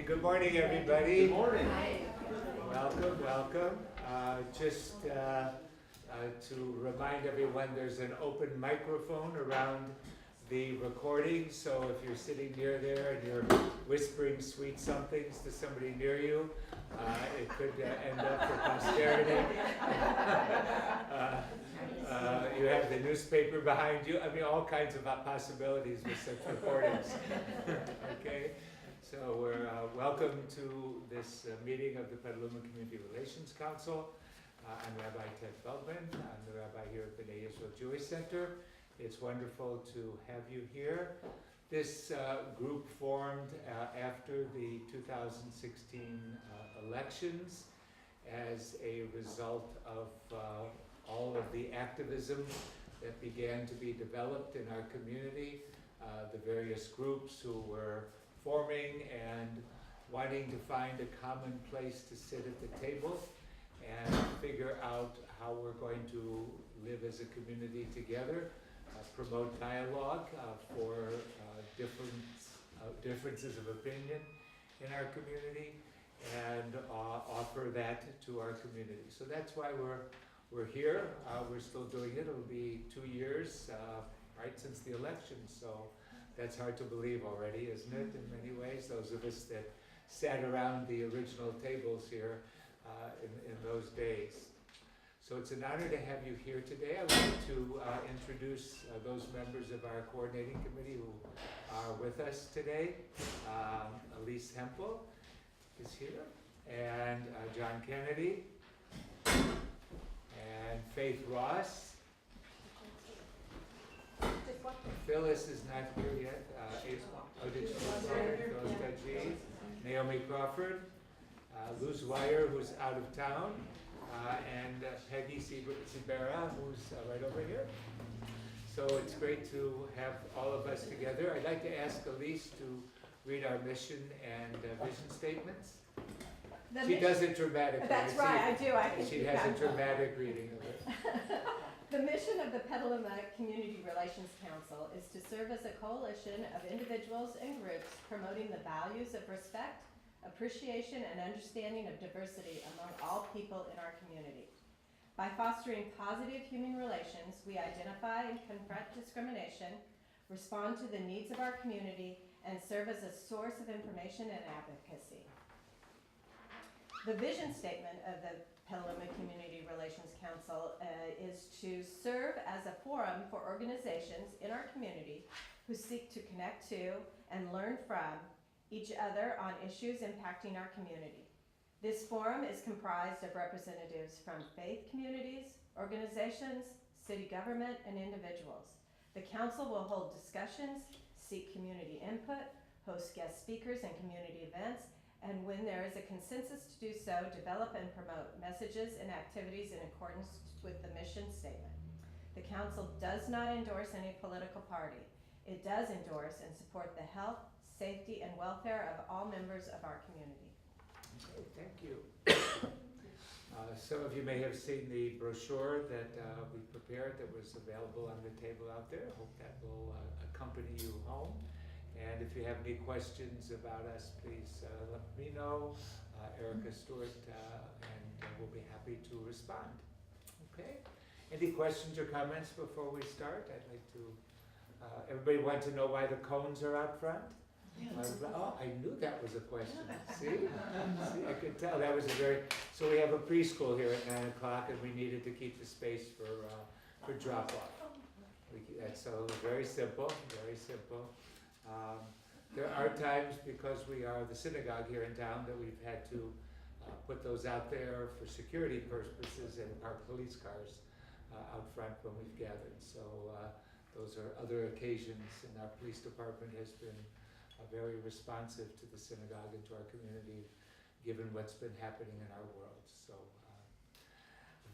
Good morning, everybody. Good morning. Welcome. Just to remind everyone, there's an open microphone around the recording, so if you're sitting near there and you're whispering sweet somethings to somebody near you, it could end up for posterity. You have the newspaper behind you. I mean, all kinds of possibilities with such recordings. Okay, so we're welcome to this meeting of the Petaluma Community Relations Council. I'm Rabbi Ted Feldman. I'm the rabbi here at the B'nai Israel Jewish Center. It's wonderful to have you here. This group formed after the 2016 elections as a result of all of the activism that began to be developed in our community, the various groups who were forming and wanting to find a common place to sit at the table and figure out how we're going to live as a community together, promote dialogue for differences of opinion in our community, and offer that to our community. So that's why we're here. We're still doing it. It'll be 2 years, right, since the election. So that's hard to believe already, isn't it, in many ways? Those of us that sat around the original tables here in those days. So it's an honor to have you here today. I would like to introduce those members of our coordinating committee who are with us today. Elise Hempel is here, and John Kennedy, and Faith Ross. Phyllis is not here yet. Phyllis Gaji, Naomi Crawford, Luz Weyer, who's out of town, and Peggy Sibera, who's right over here. So it's great to have all of us together. I'd like to ask Elise to read our mission and vision statements. She does it dramatically. That's right, I do. She has a dramatic reading of it. The mission of the Petaluma Community Relations Council is to serve as a coalition of individuals and groups promoting the values of respect, appreciation, and understanding of diversity among all people in our community. By fostering positive human relations, we identify and confront discrimination, respond to the needs of our community, and serve as a source of information and advocacy. The vision statement of the Petaluma Community Relations Council is to serve as a forum for organizations in our community who seek to connect to and learn from each other on issues impacting our community. This forum is comprised of representatives from faith communities, organizations, city government, and individuals. The council will hold discussions, seek community input, host guest speakers and community events, and when there is a consensus to do so, develop and promote messages and activities in accordance with the mission statement. The council does not endorse any political party. It does endorse and support the health, safety, and welfare of all members of our community. Okay, thank you. Some of you may have seen the brochure that we prepared that was available on the table out there. I hope that will accompany you home. And if you have any questions about us, please let me know, Erica Stewart, and we'll be happy to respond. Okay? Any questions or comments before we start? I'd like to, everybody want to know why the cones are out front? Oh, I knew that was a question. See, I could tell that was a very, so we have a preschool here at 9 o'clock and we needed to keep the space for drop off. That's so very simple, very simple. There are times, because we are the synagogue here in town, that we've had to put those out there for security purposes and park police cars out front when we've gathered. So those are other occasions, and our police department has been very responsive to the synagogue and to our community, given what's been happening in our world. So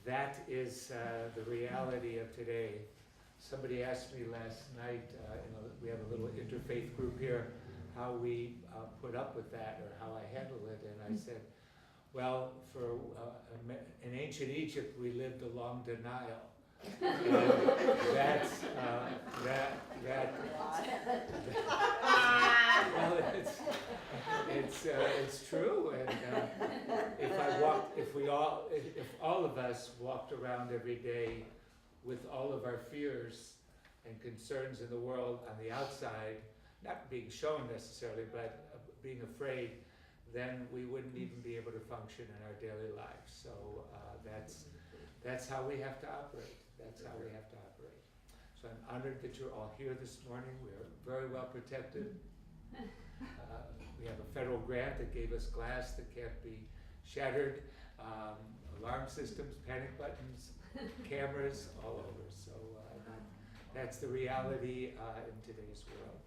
that is the reality of today. Somebody asked me last night, we have a little interfaith group here, how we put up with that or how I handle it, and I said, well, in ancient Egypt we lived along the Nile. That's well, it's it's true, and if all of us walked around every day with all of our fears and concerns in the world on the outside, not being shown necessarily, but being afraid, then we wouldn't even be able to function in our daily lives. So that's how we have to operate. That's how we have to operate. So I'm honored that you're all here this morning. We are very well protected. We have a federal grant that gave us glass that can't be shattered, alarm systems, panic buttons, cameras all over. So that's the reality in today's world.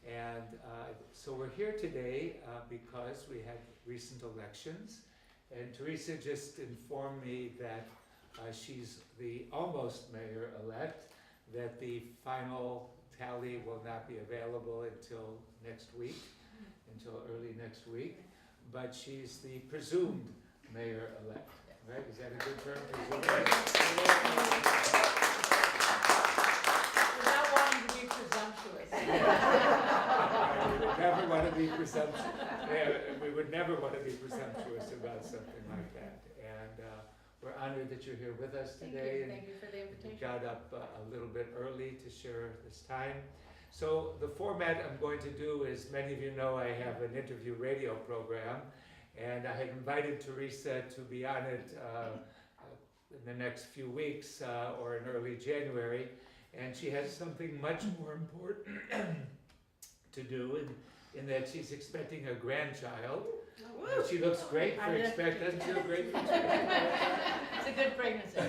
And so we're here today because we had recent elections, and Teresa just informed me that she's the almost mayor-elect, that the final tally will not be available until next week, until early next week, but she's the presumed mayor-elect, right? Is that a good term? Without wanting to be presumptuous. We would never want to be presumptuous. We would never want to be presumptuous about something like that. And we're honored that you're here with us today. Thank you for the We invitation. got up a little bit early to share this time. So the format I'm going to do is, many of you know I have an interview radio program, and I had invited Teresa to be on it in the next few weeks or in early January, and she has something much more important to do in that she's expecting a grandchild. And she looks great for expect. Doesn't she look great for expecting? It's a good pregnancy.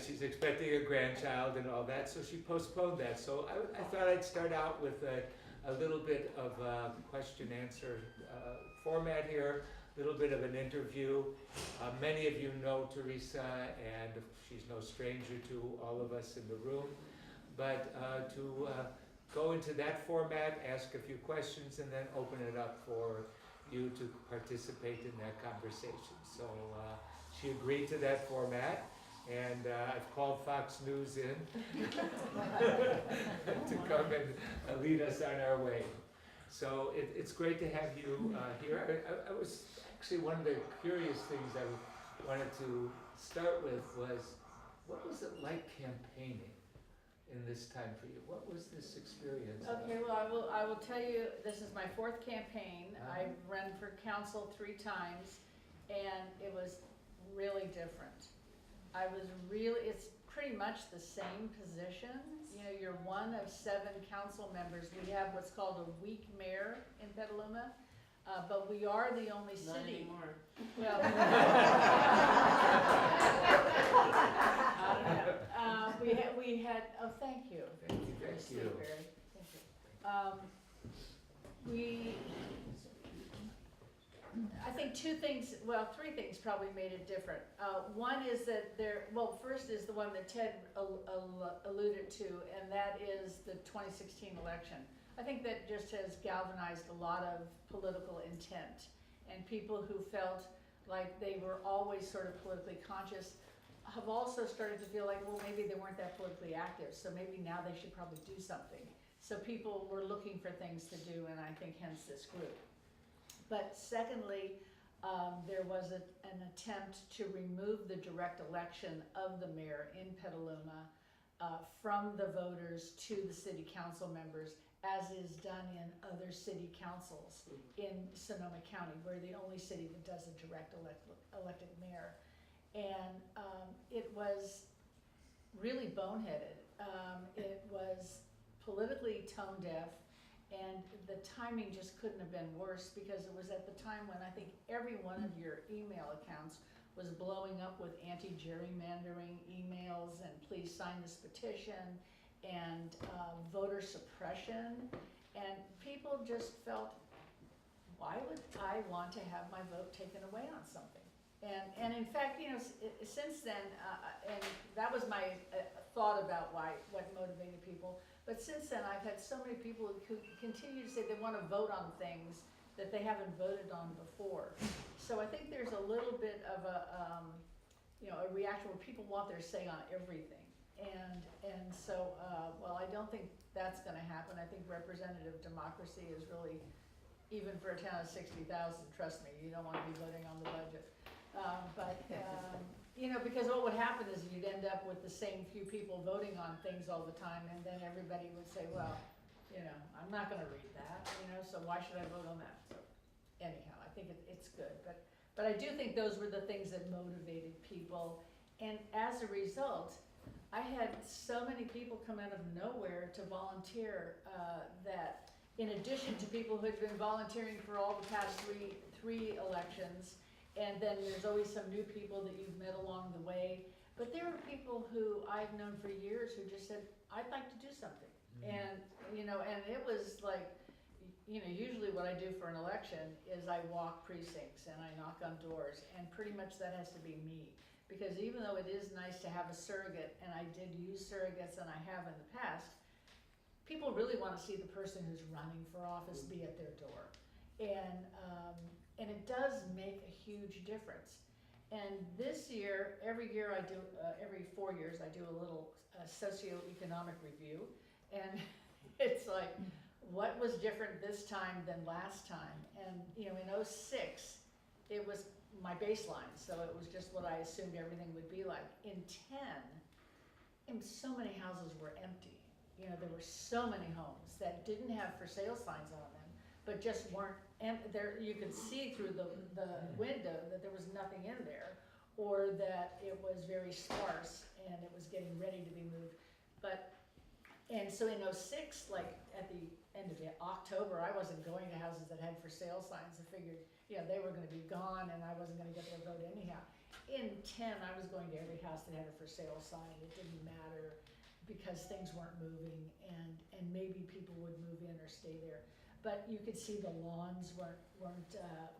She's expecting a grandchild and all that, so she postponed that. So I thought I'd start out with a little bit of a question-answer format here, a little bit of an interview. Many of you know Teresa, and she's no stranger to all of us in the room. But to go into that format, ask a few questions, and then open it up for you to participate in that conversation. So she agreed to that format, and I've called Fox News in to come and lead us on our way. So it's great to have you here. I was actually, one of the curious things I wanted to start with was, what was it like campaigning in this time for you? What was this experience? Okay, well, I will tell you, this is my 4th campaign. I've run for council 3 times, and it was really different. It's pretty much the same position. You know, you're one of 7 council members. We have what's called a weak mayor in Petaluma, but we are the only city. Not anymore. Well, we had, oh, thank you. Thank you. Very sweet, Barry. Thank you. I think 3 things probably made it different. One is that first is the one that Ted alluded to, and that is the 2016 election. I think that just has galvanized a lot of political intent, and people who felt like they were always sort of politically conscious have also started to feel like, well, maybe they weren't that politically active, so maybe now they should probably do something. So people were looking for things to do, and I think hence this group. But secondly, there was an attempt to remove the direct election of the mayor in Petaluma from the voters to the city council members, as is done in other city councils in Sonoma County. We're the only city that does a direct elected mayor. And it was really boneheaded. It was politically tone deaf, and the timing just couldn't have been worse, because it was at the time when I think every one of your email accounts was blowing up with anti-gerrymandering emails and please sign this petition and voter suppression, and people just felt, why would I want to have my vote taken away on something? And in fact, you know, since then, and that was my thought about what motivated people, but since then I've had so many people who continue to say they want to vote on things that they haven't voted on before. So I think there's a little bit of a reaction where people want their say on everything. And so, well, I don't think that's gonna happen. I think representative democracy is really, even for a town of 60,000, trust me, you don't wanna be voting on the budget. You know, because what would happen is you'd end up with the same few people voting on things all the time, and then everybody would say, well, you know, I'm not gonna read that, you know, so why should I vote on that? So anyhow, I think it's good, but I do think those were the things that motivated people, and as a result, I had so many people come out of nowhere to volunteer, that in addition to people who had been volunteering for all the past three elections, and then there's always some new people that you've met along the way, but there are people who I've known for years who just said, I'd like to do something. And, you know, and it was like, you know, usually what I do for an election is I walk precincts and I knock on doors, and pretty much that has to be me. Because even though it is nice to have a surrogate, and I did use surrogates and I have in the past, people really want to see the person who's running for office be at their door. And it does make a huge difference. And this year, every year I do, every 4 years, I do a little socioeconomic review. And it's like, what was different this time than last time? And, you know, in '06, it was my baseline, so it was just what I assumed everything would be like. In '10, so many houses were empty. You know, there were so many homes that didn't have for sale signs on them, but just weren't there. You could see through the window that there was nothing in there, or that it was very sparse and it was getting ready to be moved. And so in '06, like at the end of October, I wasn't going to houses that had for sale signs. I figured, you know, they were gonna be gone and I wasn't gonna get their vote anyhow. In '10, I was going to every house that had a for sale sign. It didn't matter because things weren't moving, and maybe people would move in or stay there. But you could see the lawns weren't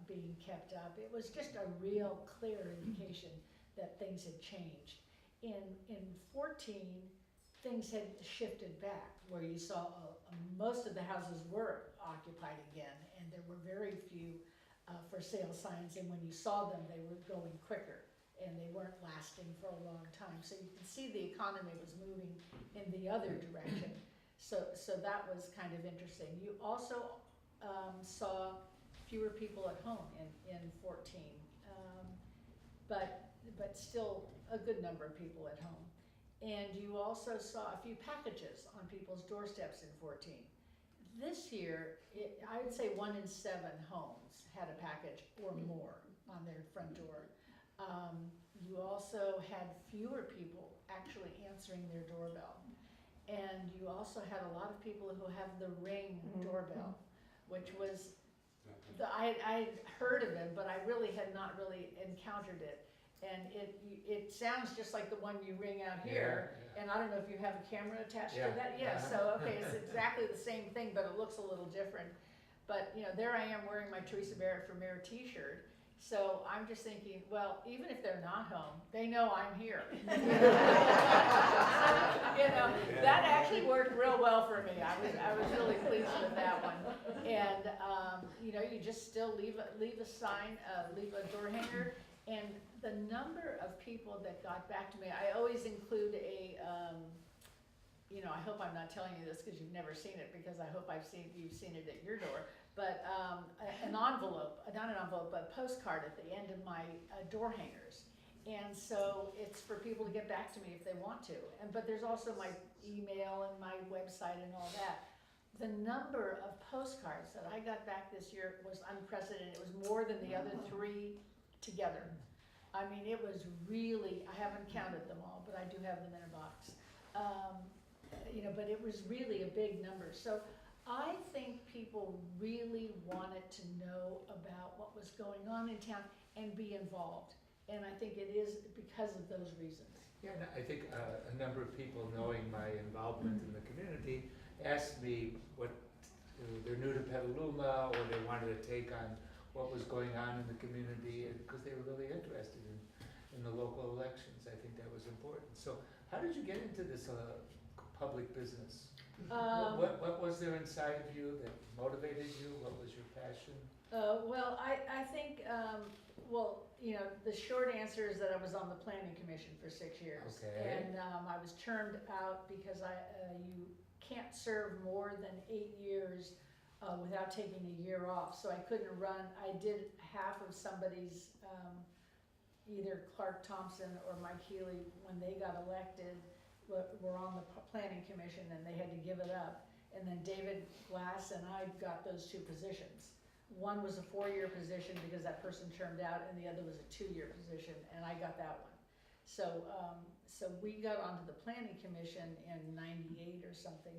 being kept up. It was just a real clear indication that things had changed. In '14, things had shifted back, where you saw most of the houses were occupied again, and there were very few for sale signs, and when you saw them, they were going quicker, and they weren't lasting for a long time. So you can see the economy was moving in the other direction. So that was kind of interesting. You also saw fewer people at home in '14, but still a good number of people at home. And you also saw a few packages on people's doorsteps in '14. This year, I would say 1 in 7 homes had a package or more on their front door. You also had fewer people actually answering their doorbell. And you also had a lot of people who have the Ring doorbell, which was, I heard of it, but I really had not really encountered it. And it sounds just like the one you ring out here, and I don't know if you have a camera attached to that. Yeah, so okay, it's exactly the same thing, but it looks a little different. But you know, there I am wearing my Teresa Barrett for Mayor T-shirt. So I'm just thinking, well, even if they're not home, they know I'm here. You know, that actually worked real well for me. I was really pleased with that one. And you know, you just still leave a sign, leave a door hanger. And the number of people that got back to me, I always include a, you know, I hope I'm not telling you this because you've never seen it, because I hope you've seen it at your door, but an envelope, not an envelope, but a postcard at the end of my door hangers. And so it's for people to get back to me if they want to. But there's also my email and my website and all that. The number of postcards that I got back this year was unprecedented. It was more than the other 3 together. I mean, it was really, I haven't counted them all, but I do have them in a box. You know, but it was really a big number. So I think people really wanted to know about what was going on in town and be involved. And I think it is because of those reasons. Yeah, and I think a number of people, knowing my involvement in the community, asked me what they're new to Petaluma, or they wanted to take on what was going on in the community, because they were really interested in the local elections. I think that was important. So how did you get into this public business? What was there inside of you that motivated you? What was your passion? Well, I think, well, you know, the short answer is that I was on the planning commission for 6 years. Okay. And I was termed out because you can't serve more than 8 years without taking a year off. So I couldn't run, I did half of somebody's, either Clark Thompson or Mike Healy, when they got elected, were on the planning commission and they had to give it up. And then David Glass and I got those 2 positions. One was a 4-year position because that person termed out, and the other was a 2-year position, and I got that one. So, so we got onto the planning commission in '98 or something,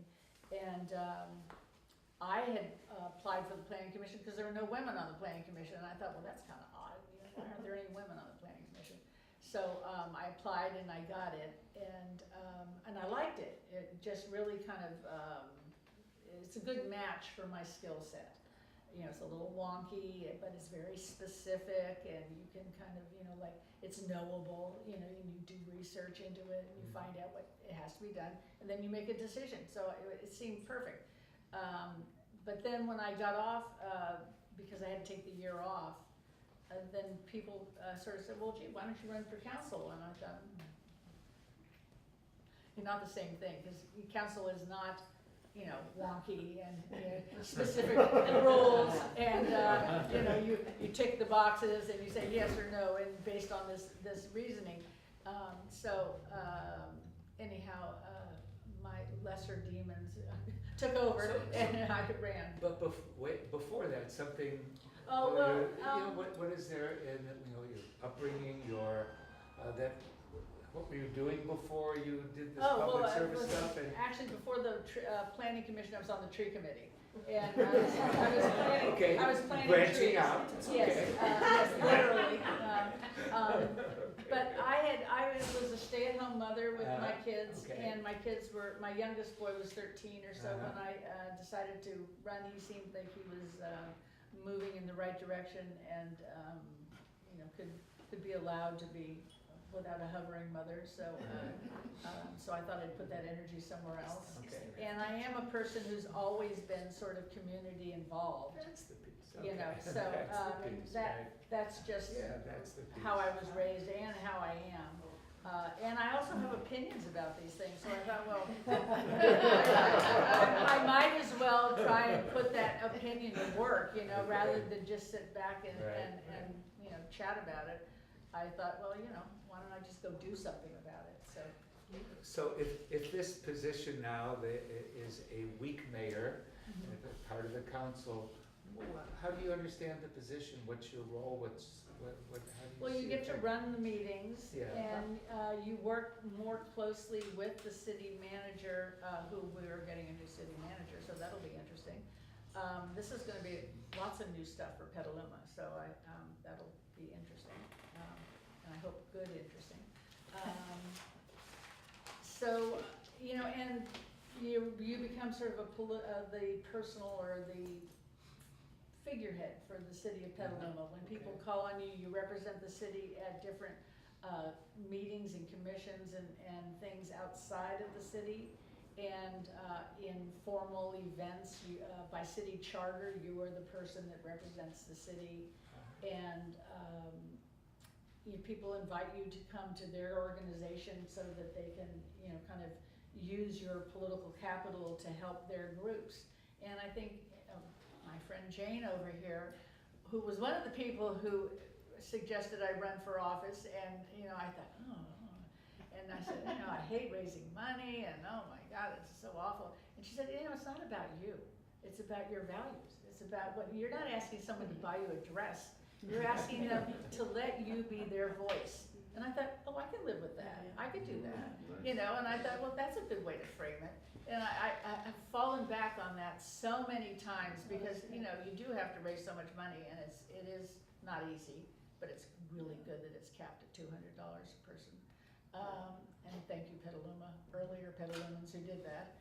and I had applied for the planning commission because there were no women on the planning commission, and I thought, well, that's kind of odd. You know, why aren't there any women on the planning commission? So I applied and I got it, and I liked it. It just really kind of it's a good match for my skill set. You know, it's a little wonky, but it's very specific, and you can kind of, you know, like, it's knowable, you know, and you do research into it, and you find out what it has to be done, and then you make a decision. So it seemed perfect. But then when I got off, because I had to take the year off, then people sort of said, well, gee, why don't you run for council? And I thought, not the same thing, because council is not, you know, wonky and, you know, specific rules, and you know, you tick the boxes and you say yes or no, and based on this reasoning. Anyhow, my lesser demons took over, and I ran. But wait, before that, something. Oh well, you know, what is there in, you know, your upbringing, your that. What were you doing before you did this public service stuff? And actually, before the planning commission, I was on the tree committee, and I was planting branching trees. out. Yes, Okay. yes, literally. But I was a stay-at-home mother with my kids, okay. and my youngest boy was 13 or so when I decided to run. He seemed like he was moving in the right direction, and you know, could be allowed to be without a hovering mother, so so I thought I'd put that energy somewhere else. Okay. And I am a person who's always been sort of community involved. That's the piece. You know, so that's just that's the piece. how I was raised and how I am. And I also have opinions about these things, so I thought, well, I might as well try and put that opinion to work, you know, rather than just sit back and you know, chat about it. I thought, well, you know, why don't I just go do something about it? So if this position now is a weak mayor, and if it's part of the council, how do you understand the position? What's your role? How do you Well, you see get it? to run the meetings, Yeah. and you work more closely with the city manager, who we're getting a new city manager, so that'll be interesting. This is gonna be lots of new stuff for Petaluma, so that'll be interesting, and I hope good interesting. So, you know, and you become sort of the personal or the figurehead for the city of Petaluma. When people call on you, you represent the city at different meetings and commissions and things outside of the city. And in formal events, by city charter, you are the person that represents the city. And people invite you to come to their organization so that they can, you know, kind of use your political capital to help their groups. And I think my friend Jane over here, who was one of the people who suggested I run for office, and you know, I thought, and I said, you know, I hate raising money, and oh my God, it's so awful. And she said, you know, it's not about you. It's about your values. It's about what you're not asking someone to buy you a dress. You're asking them to let you be their voice. And I thought, oh, I can live with that. I could do that. You know, and I thought, well, that's a good way to frame it. And I've fallen back on that so many times because, you know, you do have to raise so much money, and it is not easy, but it's really good that it's capped at $200 a person. And thank you, Petaluma, earlier Petalumans who did that.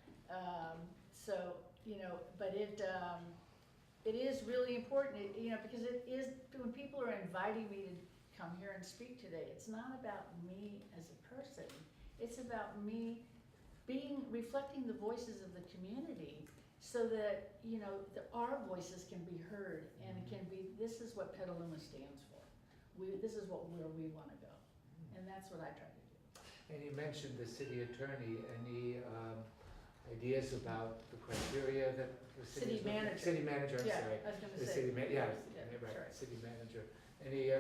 So, you know, but it is really important, you know, because it is, when people are inviting me to come here and speak today, it's not about me as a person. It's about me reflecting the voices of the community so that, you know, our voices can be heard, and it can be, this is what Petaluma stands for. This is where we wanna go, and that's what I try to do. And you mentioned the city attorney, any ideas about the criteria that the City city is looking- manager. City manager, I'm Yeah, sorry. I was gonna The say. city ma- yeah, Yeah, right, sorry. city manager. Any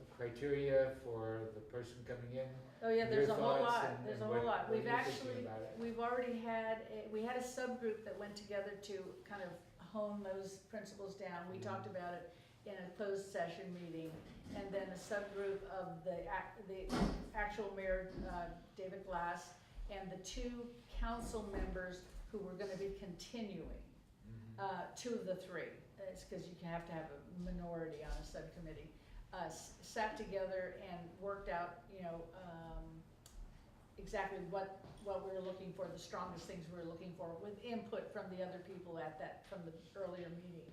criteria for the person coming in? Oh, yeah, there's a Your whole thoughts lot, and- there's a and whole what- lot. what We've you're thinking actually, about it. we've already had, we had a subgroup that went together to kind of hone those principles down. We talked about it in a closed session meeting, and then a subgroup of the actual mayor, David Glass, and the two council members who were gonna be continuing, two of the three. It's because you have to have a minority on a subcommittee. Sat together and worked out, you know, exactly what we were looking for, the strongest things we were looking for, with input from the other people from the earlier meeting.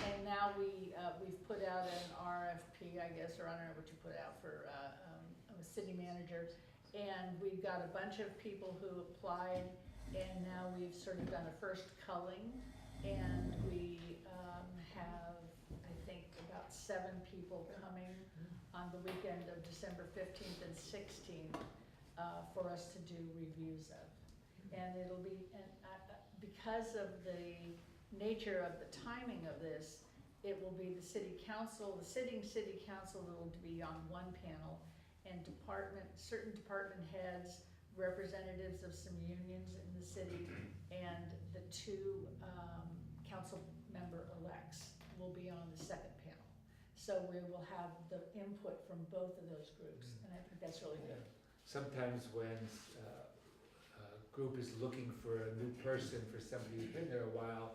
And now we've put out an RFP, I guess, or I don't know what you put out for, a city manager. And we've got a bunch of people who applied, and now we've sort of done a first culling. And we, have, I think, about 7 people coming on the weekend of December 15th and 16th, for us to do reviews of. And it'll be, because of the nature of the timing of this, it will be the city council, the sitting city council that will be on one panel, and certain department heads, representatives of some unions in the city, and the 2 council member elects will be on the second panel. So we will have the input from both of those groups, and I think that's really good. Sometimes when a group is looking for a new person, for somebody who's been there a while,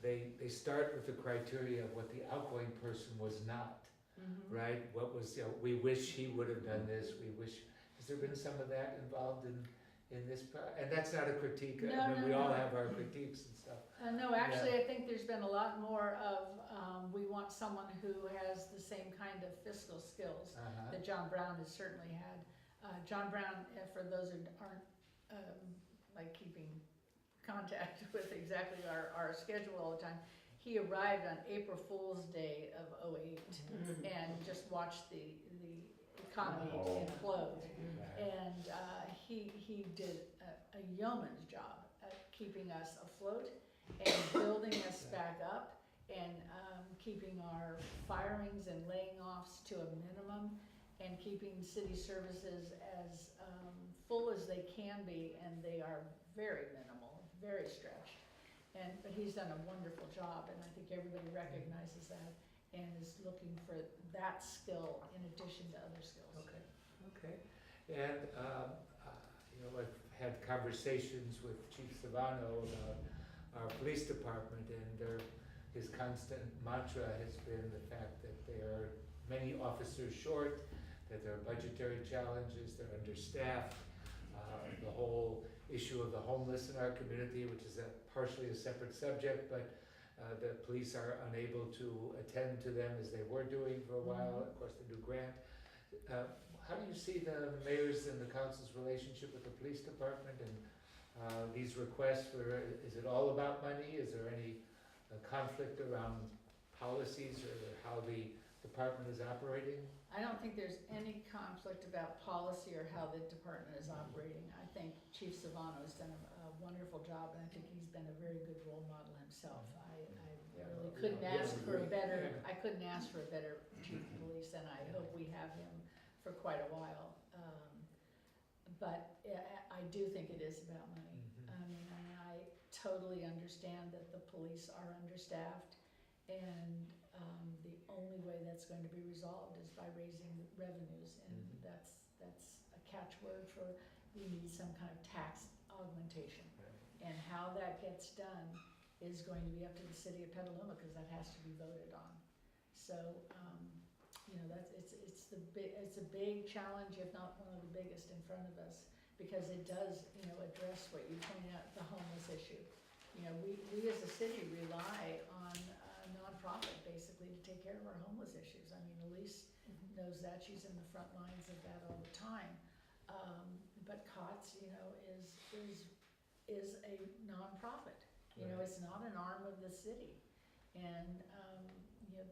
they start with the criteria of what the outgoing person was not, right? What was, you know, we wish he would have done this, we wish, has there been some of that involved in this, and that's not a critique, No, I mean, no, we all no. have our critiques and stuff. No, actually, I think there's been a lot more of, we want someone who has the same kind of fiscal skills that John Brown has certainly had. John Brown, for those who aren't, like keeping contact with exactly our schedule all the time, he arrived on April Fool's Day of '08 and just watched the economy implode. And he did a yeoman's job at keeping us afloat and building us back up, and keeping our firings and laying offs to a minimum, and keeping city services as full as they can be, and they are very minimal, very stretched. But he's done a wonderful job, and I think everybody recognizes that and is looking for that skill in addition to other skills. Okay. And, you know, I've had conversations with Chief Savano about our police department, and his constant mantra has been the fact that there are many officers short, that there are budgetary challenges, they're understaffed. The whole issue of the homeless in our community, which is partially a separate subject, but the police are unable to attend to them as they were doing for a while, of course, the new grant. How do you see the mayor's and the council's relationship with the police department, and these requests for, is it all about money? Is there any conflict around policies or how the department is operating? I don't think there's any conflict about policy or how the department is operating. I think Chief Savano has done a wonderful job, and I think he's been a very good role model himself. I really couldn't ask for a better, I couldn't ask for a better chief of police, and I hope we have him for quite a while. But I do think it is about money. I mean, I totally understand that the police are understaffed, and the only way that's going to be resolved is by raising revenues, and that's a catchword for, we need some kind of tax augmentation. And how that gets done is going to be up to the city of Petaluma, because that has to be voted on. So, you know, it's a big challenge, if not one of the biggest in front of us, because it does, you know, address what you pointed out, the homeless issue. You know, we as a city rely on nonprofit basically to take care of our homeless issues. I mean, Elise knows that, she's in the front lines of that all the time. But COTS, you know, is a nonprofit, You know, Right. it's not an arm of the city. And, you know,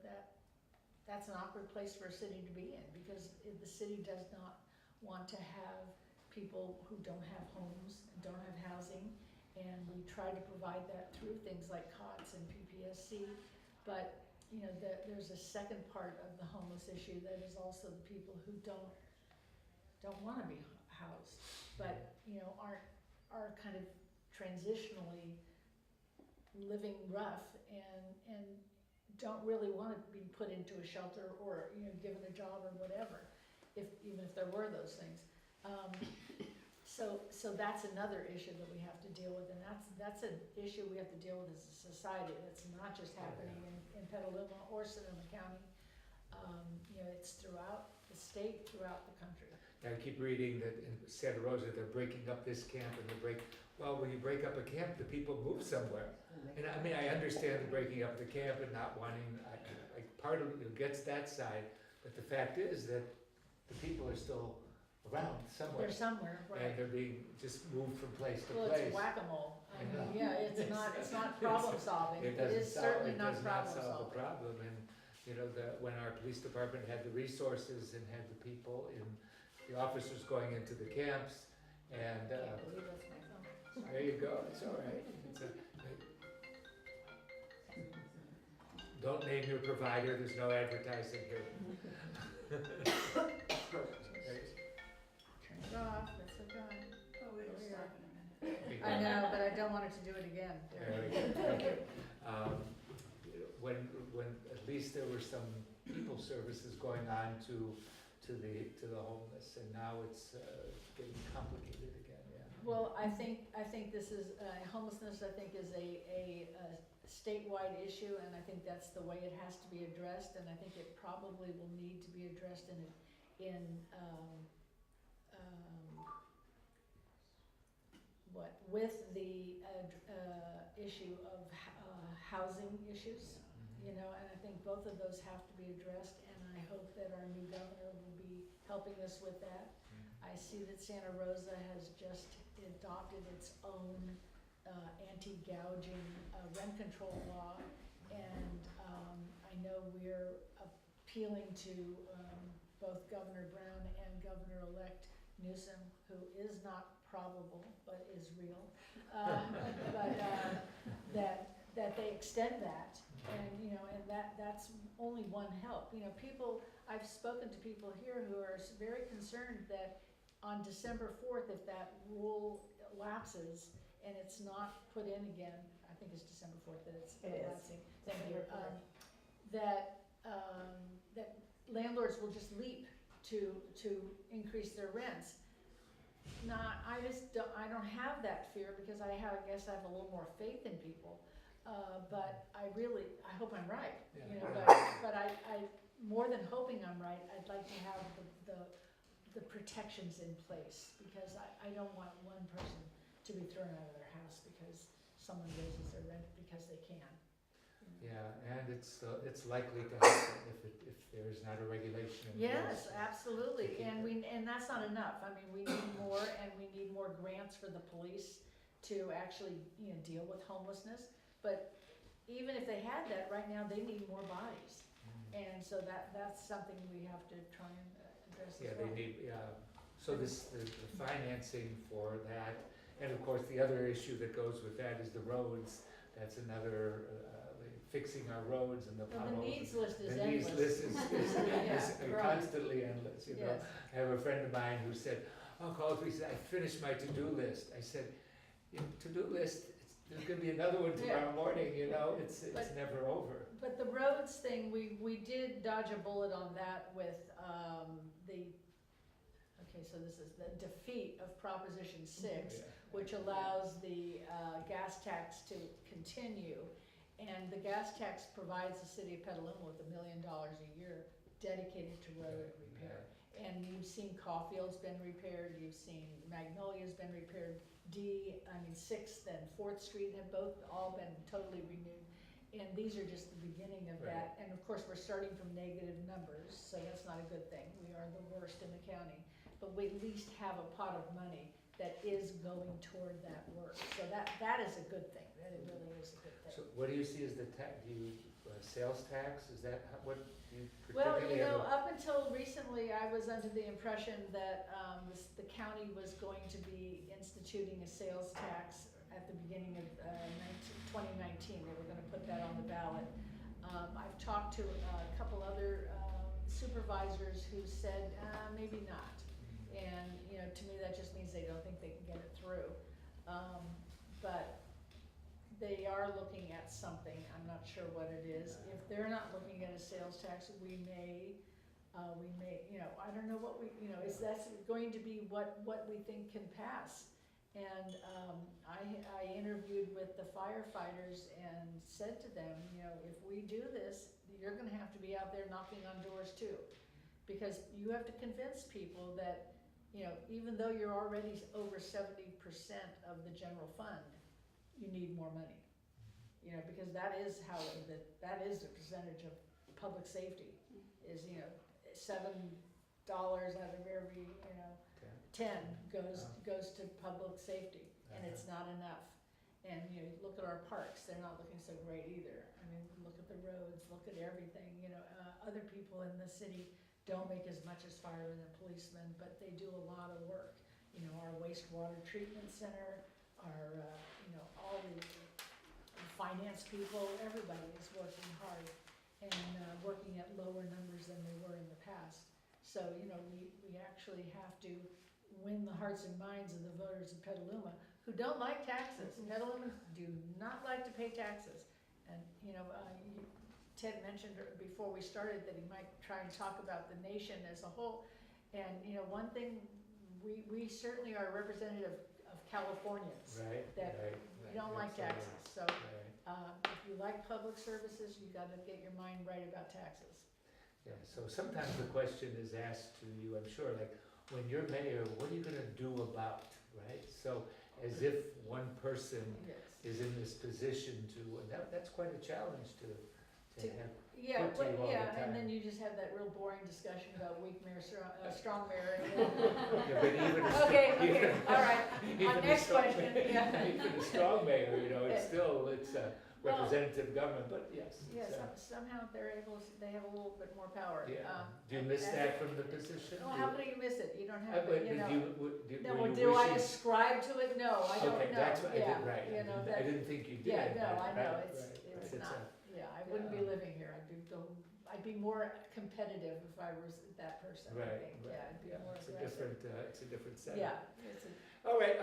that's an awkward place for a city to be in, because the city does not want to have people who don't have homes, and don't have housing, and we try to provide that through things like COTS and PPSC, but, you know, there's a second part of the homeless issue that is also the people who don't wanna be housed, but, you know, are kind of transitionally living rough and don't really wanna be put into a shelter or, you know, given a job or whatever, even if there were those things. So that's another issue that we have to deal with, and that's an issue we have to deal with as a society. That's not just happening in Petaluma or Sonoma County. You know, it's throughout the state, throughout the country. I keep reading that in Santa Rosa, they're breaking up this camp and well, when you break up a camp, the people move somewhere. And I mean, I understand the breaking up the camp and not wanting, part of it gets that side, but the fact is that the people are still around somewhere. They're somewhere, right? And they're being just moved from place to Well, place. it's whack-a-mole. I I mean, know. yeah, it's not problem solving. It doesn't is solve- certainly not It problem does not solve solving. the problem, and, you know, when our police department had the resources and had the people the officers going into the camps, and, I can't believe that's my phone. there you go, it's all right. Don't name your provider, there's no advertising here. Turn it off, that's okay. Oh, it'll it'll stop stop in a minute. I know, but I don't want it to do it again. Very good, thank you. When at least there were some people services going on to the homeless, and now it's getting complicated again, yeah. Well, I think this is, homelessness, I think, is a statewide issue, and I think that's the way it has to be addressed, and I think it probably will need to be addressed with the issue of housing issues, you know, and I think both of those have to be addressed, and I hope that our new governor will be helping us with that. I see that Santa Rosa has just adopted its own anti-gouging rent control law, and I know we're appealing to both Governor Brown and Governor-elect Newsom, who is not probable but is real, that they extend that, and you know, and that's only one help. You know, I've spoken to people here who are very concerned that on December 4th, if that rule lapses and it's not put in again, I think it's December 4th that it's lapsing. Thank you. That landlords will just leap to increase their rents. Now, I don't have that fear, because I guess I have a little more faith in people. But I hope I'm right, you know, but I more than hoping I'm right, I'd like to have the protections in place, because I don't want one person to be thrown out of their house because someone raises their rent because they can. You know? Yeah, and it's likely to happen if there's not a regulation in place. Yes, absolutely, and that's not enough. I mean, we need more, and we need more grants for the police to actually, you know, deal with homelessness. But even if they had that, right now they need more bodies, and so that's something we have to try and address as well. They need, so the financing for that, and of course, the other issue that goes with that is the roads. That's another, fixing our roads and the Well, potholes. the needs list is The endless. needs list is Yeah, right. constantly endless, you know. Yes. I have a friend of mine who said, called me, he said, I finished my to-do list. I said, to-do list, there's gonna be another one tomorrow morning, you know, it's never over. But the roads thing, we did dodge a bullet on that with so this is the defeat of Proposition 6, which allows the gas tax to continue. And the gas tax provides the city of Petaluma with $1 million a year dedicated to road repair. And you've seen Caulfield's been repaired, you've seen Magnolia's been repaired, 6th and 4th Street have all been totally renewed. And these are just the beginning of that. And of course, we're starting from negative numbers, so that's not a good thing. We are the worst in the county. But we at least have a pot of money that is going toward that work. So that is a good thing, that it really is a good So thing. what do you see as the sales tax, is that, what do you Well, particularly you have? know, up until recently, I was under the impression that the county was going to be instituting a sales tax at the beginning of 2019. They were gonna put that on the ballot. I've talked to a couple other supervisors who said, maybe not. And, you know, to me, that just means they don't think they can get it through. But they are looking at something, I'm not sure what it is. If they're not looking at a sales tax, we may, you know, I don't know what we, you know, that's going to be what we think can pass. And I interviewed with the firefighters and said to them, you know, if we do this, you're gonna have to be out there knocking on doors too. Because you have to convince people that, you know, even though you're already over 70% of the general fund, you need more money. You know, because that is how, that is the percentage of public safety, is, you know, $7 out of every, you know, 10 goes to public safety, and it's not enough. And, you know, look at our parks, they're not looking so great either. I mean, look at the roads, look at everything, you know, other people in the city don't make as much as firemen and policemen, but they do a lot of work. You know, our wastewater treatment center, our, you know, all the finance people, everybody is working hard and working at lower numbers than they were in the past. So, you know, we actually have to win the hearts and minds of the voters of Petaluma who don't like taxes. Petalumans do not like to pay taxes. And, you know, Ted mentioned before we started that he might try and talk about the nation as a whole. And, you know, one thing, we certainly are representative of Californians. Right, that right, we don't like taxes. So Right. if you like public services, you gotta get your mind right about taxes. Yeah, so sometimes the question is asked to you, I'm sure, like, when you're mayor, what are you gonna do about, right? So, as if one person Yes. is in this position to, and that's quite a challenge to have. Yeah, put to you all the yeah, and time. then you just have that real boring discussion about weak mayor, strong mayor. And then, Yeah, but even a okay, even- all right. even a Next strong question, mayor- yeah. Even a strong mayor, you know, it's Yeah. still, it's a representative government, but yes. Yeah, it's, somehow they have a little bit more power. yeah. Do you miss that from the position? Oh, Do how you- could you miss it? You don't Uh, have but it, you know. No, No, were you do I wishing? ascribe to it? No, I don't know. Okay, that's what I Yeah, did, right. You know, I didn't think you did. yeah, no, but- I know, right, it's right, right, not, yeah, I wouldn't be living here. I'd be more competitive if I was that person, I Right, think. right. Yeah, I'd be more It's a aggressive. different, it's a different setting. Yeah, All right,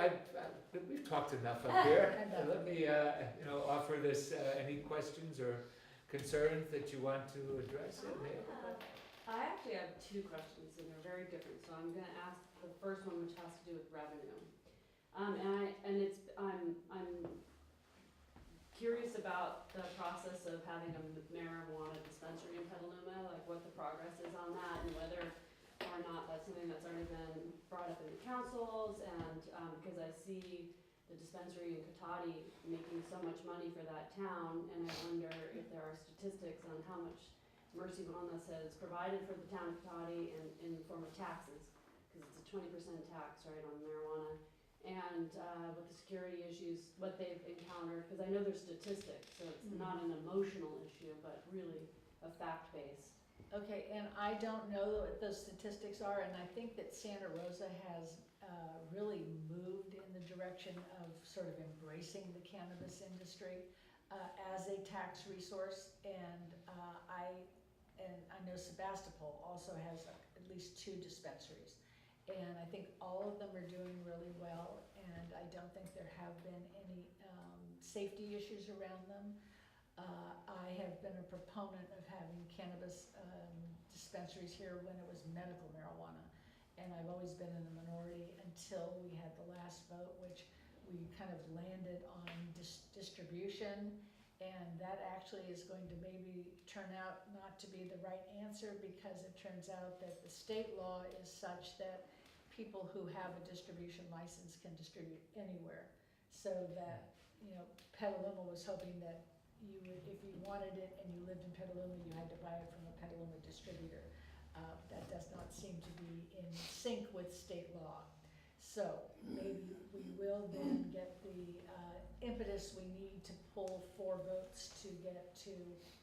we've talked enough up here. Enough. Let me, you know, offer this, any questions or concerns that you want to address? I actually have two questions and they're very different, so I'm gonna ask the first one, which has to do with revenue. I'm curious about the process of having a marijuana dispensary in Petaluma, like what the progress is on that and whether or not that's something that's already been brought up in the councils, and because I see the dispensary in Cotati making so much money for that town, and I wonder if there are statistics on how much Mercy Wellness has provided for the town of Cotati in the form of taxes, because it's a 20% tax, right, on marijuana, and with the security issues, what they've encountered, because I know there's statistics, so it's not an emotional issue, but really a fact-based. Okay, and I don't know what those statistics are, and I think that Santa Rosa has really moved in the direction of sort of embracing the cannabis industry as a tax resource, and I know Sebastopol also has at least 2 dispensaries, and I think all of them are doing really well, and I don't think there have been any safety issues around them. I have been a proponent of having cannabis dispensaries here when it was medical marijuana, and I've always been in the minority until we had the last vote, which we kind of landed on distribution, and that actually is going to maybe turn out not to be the right answer, because it turns out that the state law is such that people who have a distribution license can distribute anywhere, so that, you know, Petaluma was hoping that you would, if you wanted it and you lived in Petaluma, you had to buy it from a Petaluma distributor. That does not seem to be in sync with state law. So maybe we will then get the impetus we need to pull 4 votes to get to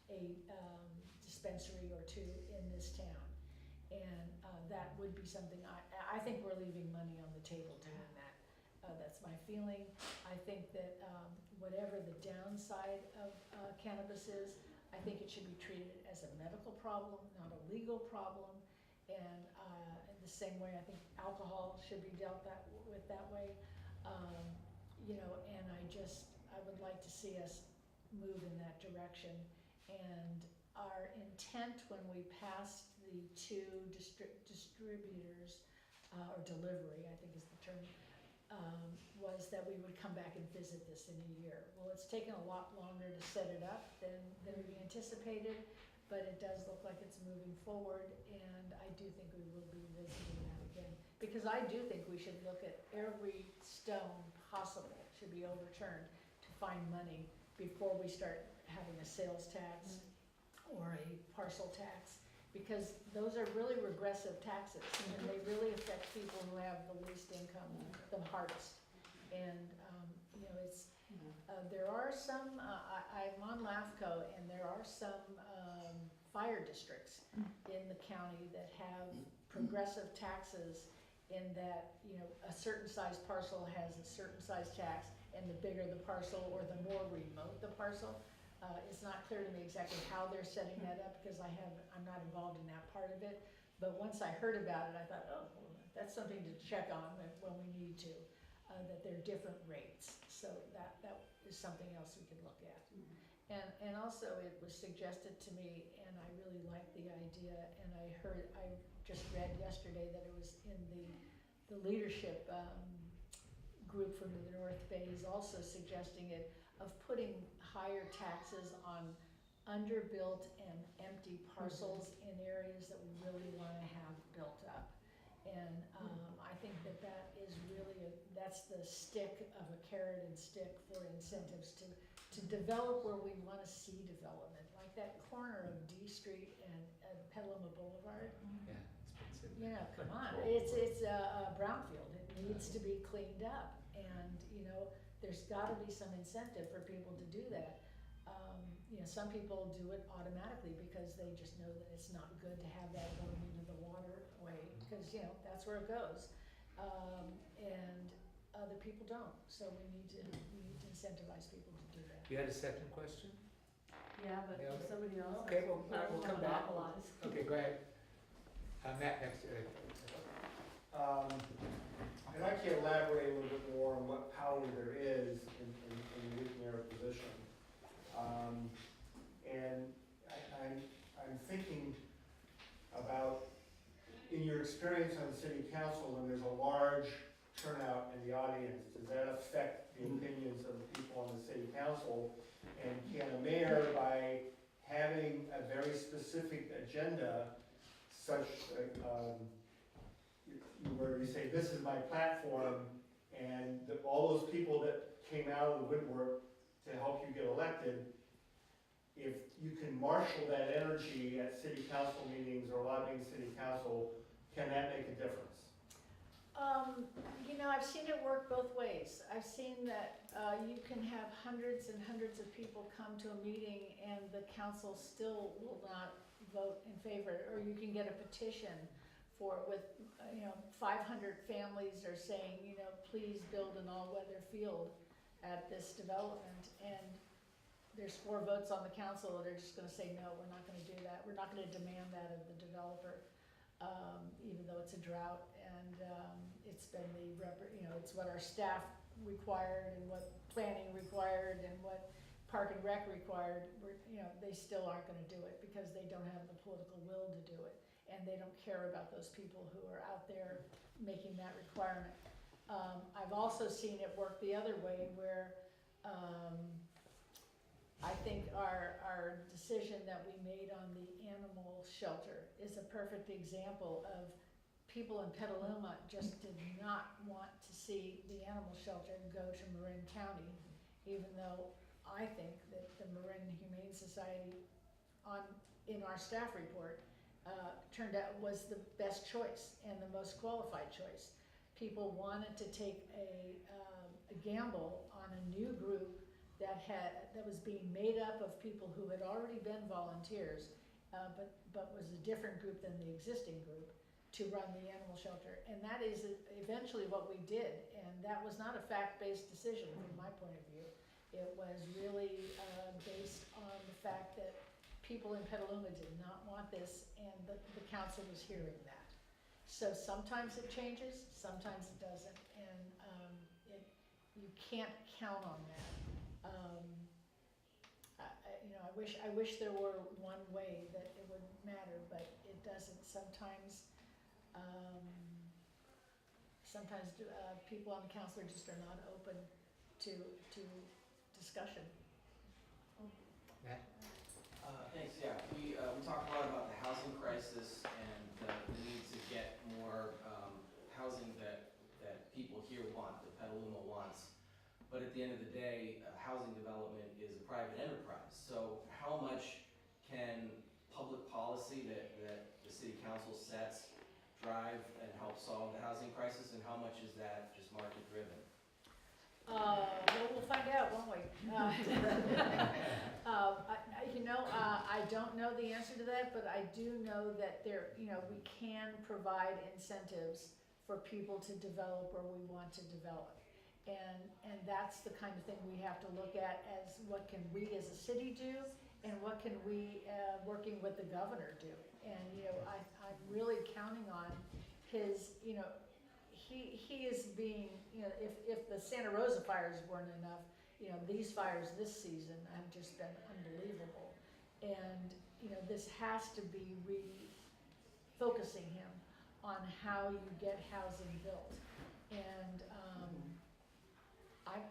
a dispensary or 2 in this town. And that would be something, I think we're leaving money on the table doing that. That's my feeling. I think that whatever the downside of cannabis is, I think it should be treated as a medical problem, not a legal problem. And in the same way, I think alcohol should be dealt with that way. You know, and I would like to see us move in that direction. And our intent when we passed the 2 distributors, or delivery, I think is the term, was that we would come back and visit this in a year. Well, it's taken a lot longer to set it up than we anticipated, but it does look like it's moving forward, and I do think we will be visiting that again. Because I do think we should look at every stone possible should be overturned to find money before we start having a sales tax or a parcel tax, because those are really regressive taxes, and they really affect people who have the least income the hardest. And, you know, it's, there are some, I'm on LAFCO, and there are some fire districts in the county that have progressive taxes in that, you know, a certain size parcel has a certain size tax, and the bigger the parcel or the more remote the parcel. It's not clear to me exactly how they're setting that up, because I'm not involved in that part of it. But once I heard about it, I thought, oh, well, that's something to check on when we need to, that they're different rates. So that is something else we could look at. And also it was suggested to me, and I really like the idea, and I just read yesterday that it was in the leadership group from the North Bay is also suggesting it, of putting higher taxes on underbuilt and empty parcels in areas that we really want to have built up. And I think that is really, that's the stick of a carrot and stick for incentives to develop where we want to see development, like that corner of D Street and Petaluma Boulevard. Yeah, it's been You know, come on, it's a brownfield, it needs to be cleaned up, and, you know, there's gotta be some incentive for people to do that. You know, some people do it automatically because they just know that it's not good to have that going into the waterway, because, you know, that's where it goes. And other people don't, so we need to incentivize people to do that. You had a second question? Yeah, but Yeah, if somebody else. Okay, well, I don't we'll wanna come back. monopolize. Okay, go ahead. Matt, next. I'd like to elaborate a little bit more on what power there is in the youth mayor position. And I'm thinking about, in your experience on the city council, when there's a large turnout in the audience, does that affect the opinions of the people on the city council? And can a mayor, by having a very specific agenda, such, where you say, this is my platform, and all those people that came out of the woodwork to help you get elected, if you can marshal that energy at city council meetings or lobbying city council, can that make a difference? You know, I've seen it work both ways. I've seen that you can have hundreds and hundreds of people come to a meeting and the council still will not vote in favor, or you can get a petition with, you know, 500 families are saying, you know, please build an all-weather field at this development, and there's 4 votes on the council that are just gonna say, no, we're not gonna do that. We're not gonna demand that of the developer, even though it's a drought, and it's been it's what our staff required and what planning required and what Park and Rec required. They still aren't gonna do it because they don't have the political will to do it. And they don't care about those people who are out there making that requirement. I've also seen it work the other way, where I think our decision that we made on the animal shelter is a perfect example of people in Petaluma just did not want to see the animal shelter go to Marin County, even though I think that the Marin Humane Society in our staff report turned out was the best choice and the most qualified choice. people wanted to take a gamble on a new group that was being made up of people who had already been volunteers, but was a different group than the existing group, to run the animal shelter. And that is eventually what we did, and that was not a fact-based decision from my point of view. It was really based on the fact that people in Petaluma did not want this, and the council was hearing that. So sometimes it changes, sometimes it doesn't, and you can't count on that. I wish there were one way that it would matter, but it doesn't. Sometimes people on the council just are not open to discussion. Matt? Thanks, yeah, we talked a lot about the housing crisis and the need to get more housing that people here want, that Petaluma wants. But at the end of the day, housing development is a private enterprise. So how much can public policy that the city council sets drive and help solve the housing crisis, and how much is that just market driven? Well, we'll find out, won't we? I don't know the answer to that, but I do know that we can provide incentives for people to develop where we want to develop. And that's the kind of thing we have to look at as what can we as a city do, and what can we, working with the governor, do. And, I'm really counting on his, he is being, if the Santa Rosa fires weren't enough, these fires this season have just been unbelievable. And, this has to be refocusing him on how you get housing built. And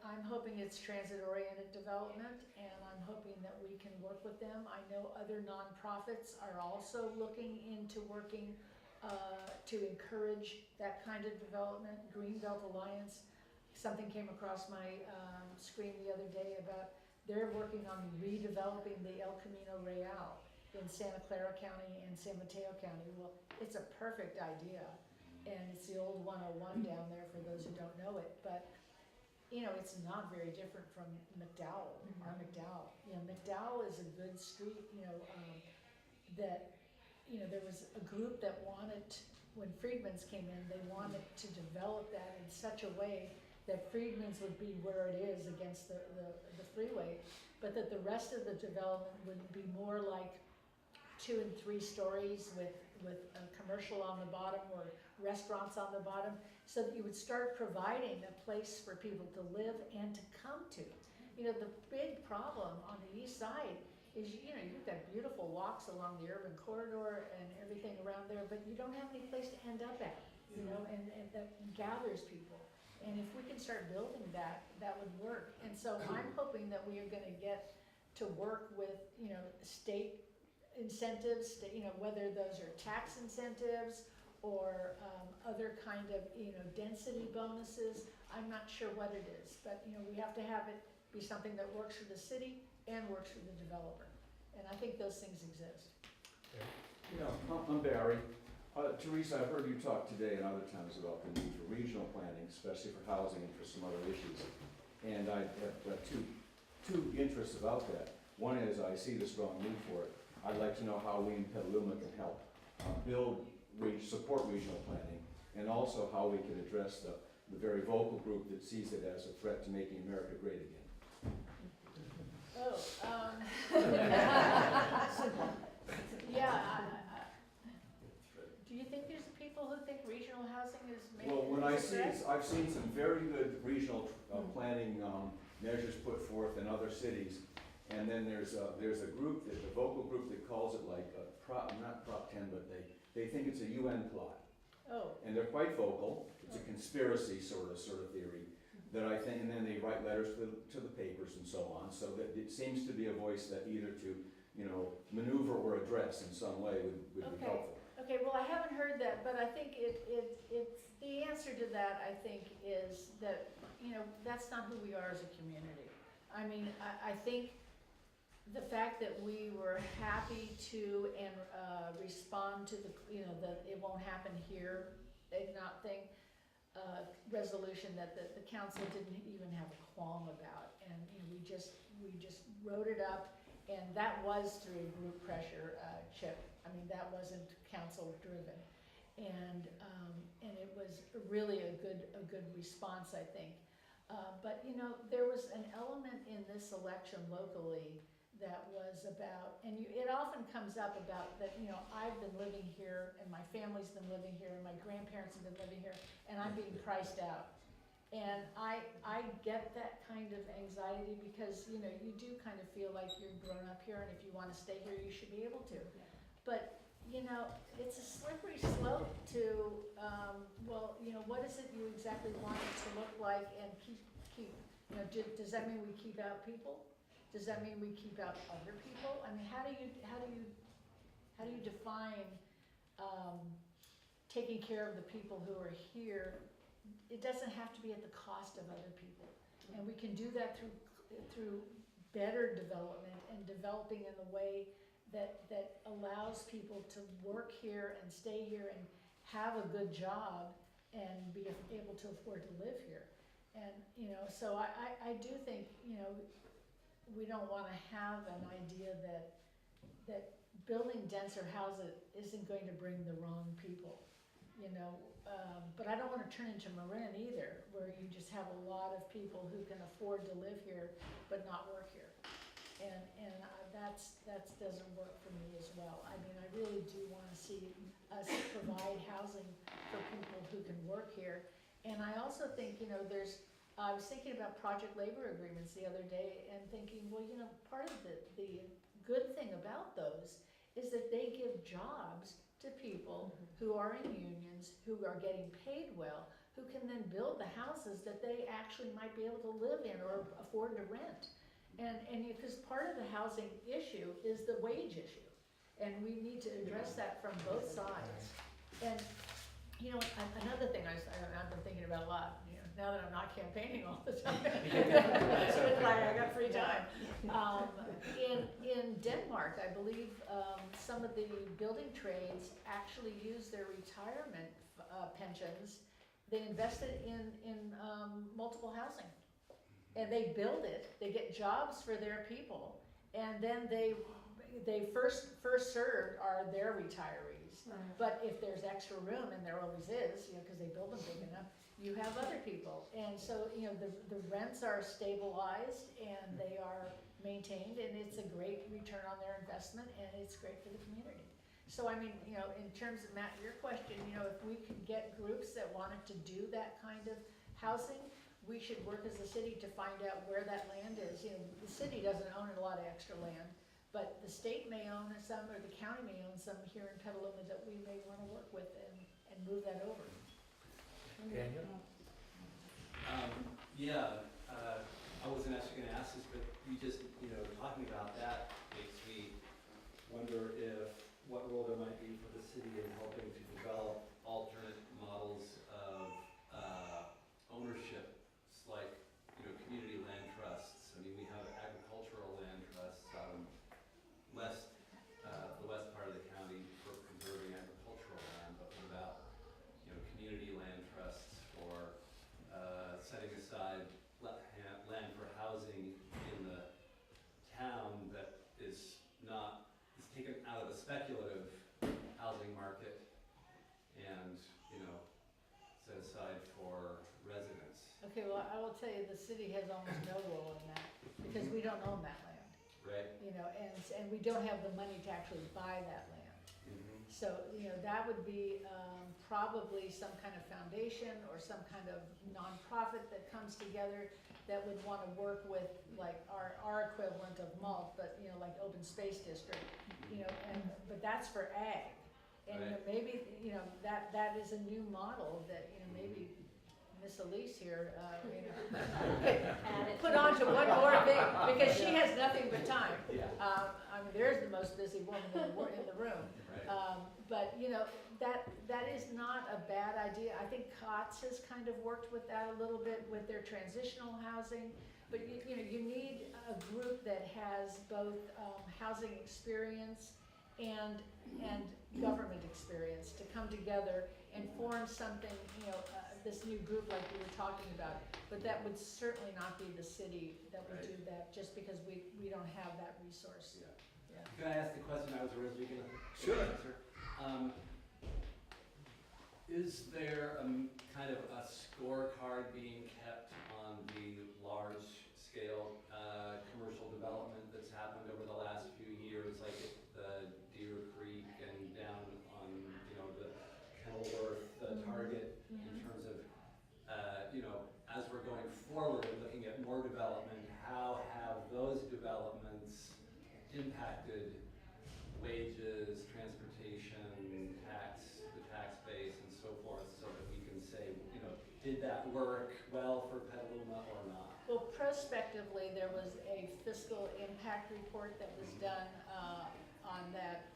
I'm hoping it's transit-oriented development, and I'm hoping that we can work with them. I know other nonprofits are also looking into working to encourage that kind of development. Greenbelt Alliance, something came across my screen the other day about they're working on redeveloping the El Camino Real in Santa Clara County and San Mateo County. Well, it's a perfect idea, and it's the old 101 down there for those who don't know it, but it's not very different from McDowell, our McDowell. McDowell is a good street, that, there was a group that wanted, when Freedman's came in, they wanted to develop that in such a way that Freedman's would be where it is against the freeway, but that the rest of the development would be more like 2 and 3 stories with a commercial on the bottom or restaurants on the bottom, so that you would start providing a place for people to live and to come to. The big problem on the east side is, you've got beautiful walks along the urban corridor and everything around there, but you don't have any place to end up at, and that gathers people. And if we can start building that, that would work. And so I'm hoping that we are gonna get to work with, state incentives, whether those are tax incentives or other kind of, density bonuses. I'm not sure what it is, but, we have to have it be something that works for the city and works for the developer. And I think those things exist. I'm Barry. Teresa, I've heard you talk today and other times about the need for regional planning, especially for housing and for some other issues. And I have two interests about that. One is I see the strong need for it. I'd like to know how we in Petaluma can help support regional planning, and also how we can address the very vocal group that sees it as a threat to making America great again. Yeah, do you think there's people who think regional housing is maybe? Well, I've seen some very good regional planning measures put forth in other cities, and then there's a group, the vocal group that calls it like not Prop 10, but they think it's a UN plot. Oh. And they're quite vocal. It's a conspiracy sort of theory that I think, and then they write letters to the papers and so on, so that it seems to be a voice that either to, maneuver or address in some way would be helpful. Okay, well, I haven't heard that, but I think it's the answer to that, I think, is that, that's not who we are as a community. I mean, I think the fact that we were happy to respond to the, that it won't happen here, not thing, resolution that the council didn't even have a qualm about. And, we just wrote it up, and that was through group pressure, Chip. I mean, that wasn't council driven. And it was really a good response, I think. But, there was an element in this election locally that was about, and it often comes up about that, I've been living here, and my family's been living here, and my grandparents have been living here, and I'm being priced out. And I get that kind of anxiety because, you do kind of feel like you're grown up here, and if you wanna stay here, you should be able to. But, it's a slippery slope to, what is it you exactly want it to look like and keep, does that mean we keep out people? Does that mean we keep out other people? I mean, how do you define taking care of the people who are here? It doesn't have to be at the cost of other people, and we can do that through better development and developing in the way that allows people to work here and stay here and have a good job and be able to afford to live here. And so I do think we don't want to have an idea that building denser houses isn't going to bring the wrong people, but I don't want to turn into Marin either, where you just have a lot of people who can afford to live here but not work here, and that doesn't work for me as well. I mean, I really do want to see us provide housing for people who can work here, and I also think I was thinking about project labor agreements the other day and thinking, well, part of the good thing about those is that they give jobs to people who are in unions, who are getting paid well, who can then build the houses that they actually might be able to live in or afford to rent. And because part of the housing issue is the wage issue, and we need to address that from both sides. And another thing I've been thinking about a lot, now that I'm not campaigning all the time, it's like I got free time. In Denmark, I believe some of the building trades actually use their retirement pensions. They invested in multiple housing, and they build it. They get jobs for their people, and then they first served are their retirees. But if there's extra room, and there always is, because they build them big enough, you have other people. And so, the rents are stabilized and they are maintained, and it's a great return on their investment, and it's great for the community. So, I mean, in terms of, Matt, your question, if we could get groups that wanted to do that kind of housing, we should work as a city to find out where that land is. The city doesn't own a lot of extra land, but the state may own some, or the county may own some here in Petaluma that we may want to work with and move that over. Daniel? I wasn't actually gonna ask this, but you just, talking about that makes me wonder what role there might be for the city in helping to develop alternate models of ownership, like, community land trusts. I mean, we have agricultural land trusts out in the west part of the county for conserving agricultural land, but what about, community land trusts for setting aside land for housing in the town that is taken out of the speculative housing market and, set aside for residents. Okay, well, I will tell you, the city has almost no role in that, because we don't own that land. Right. And we don't have the money to actually buy that land. So, that would be probably some kind of foundation or some kind of nonprofit that comes together that would want to work with, like, our equivalent of MALT, but, like Open Space District, but that's for ag. And Right. maybe, that is a new model that, maybe Miss Elise here, put on to one more thing, because she has nothing but time. Yeah. I mean, there's the most busy woman in the room. Right. But, that is not a bad idea. I think COTS has kind of worked with that a little bit with their transitional housing. But, you need a group that has both housing experience and government experience to come together and form something, this new group like we were talking about, but that would certainly not be the city that would do that, just because we don't have that resource. Yeah. Yeah. Can I ask the question I was originally gonna Sure. answer? Is there kind of a scorecard being kept on the large-scale commercial development that's happened over the last few years, like at the Deer Creek and down on, the Kenilworth, Target, in terms of, as we're going forward and looking at more development, how have those developments impacted wages, transportation, the tax base, and so forth, so that we can say, did that work well for Petaluma or not? Well, prospectively, there was a fiscal impact report that was done on that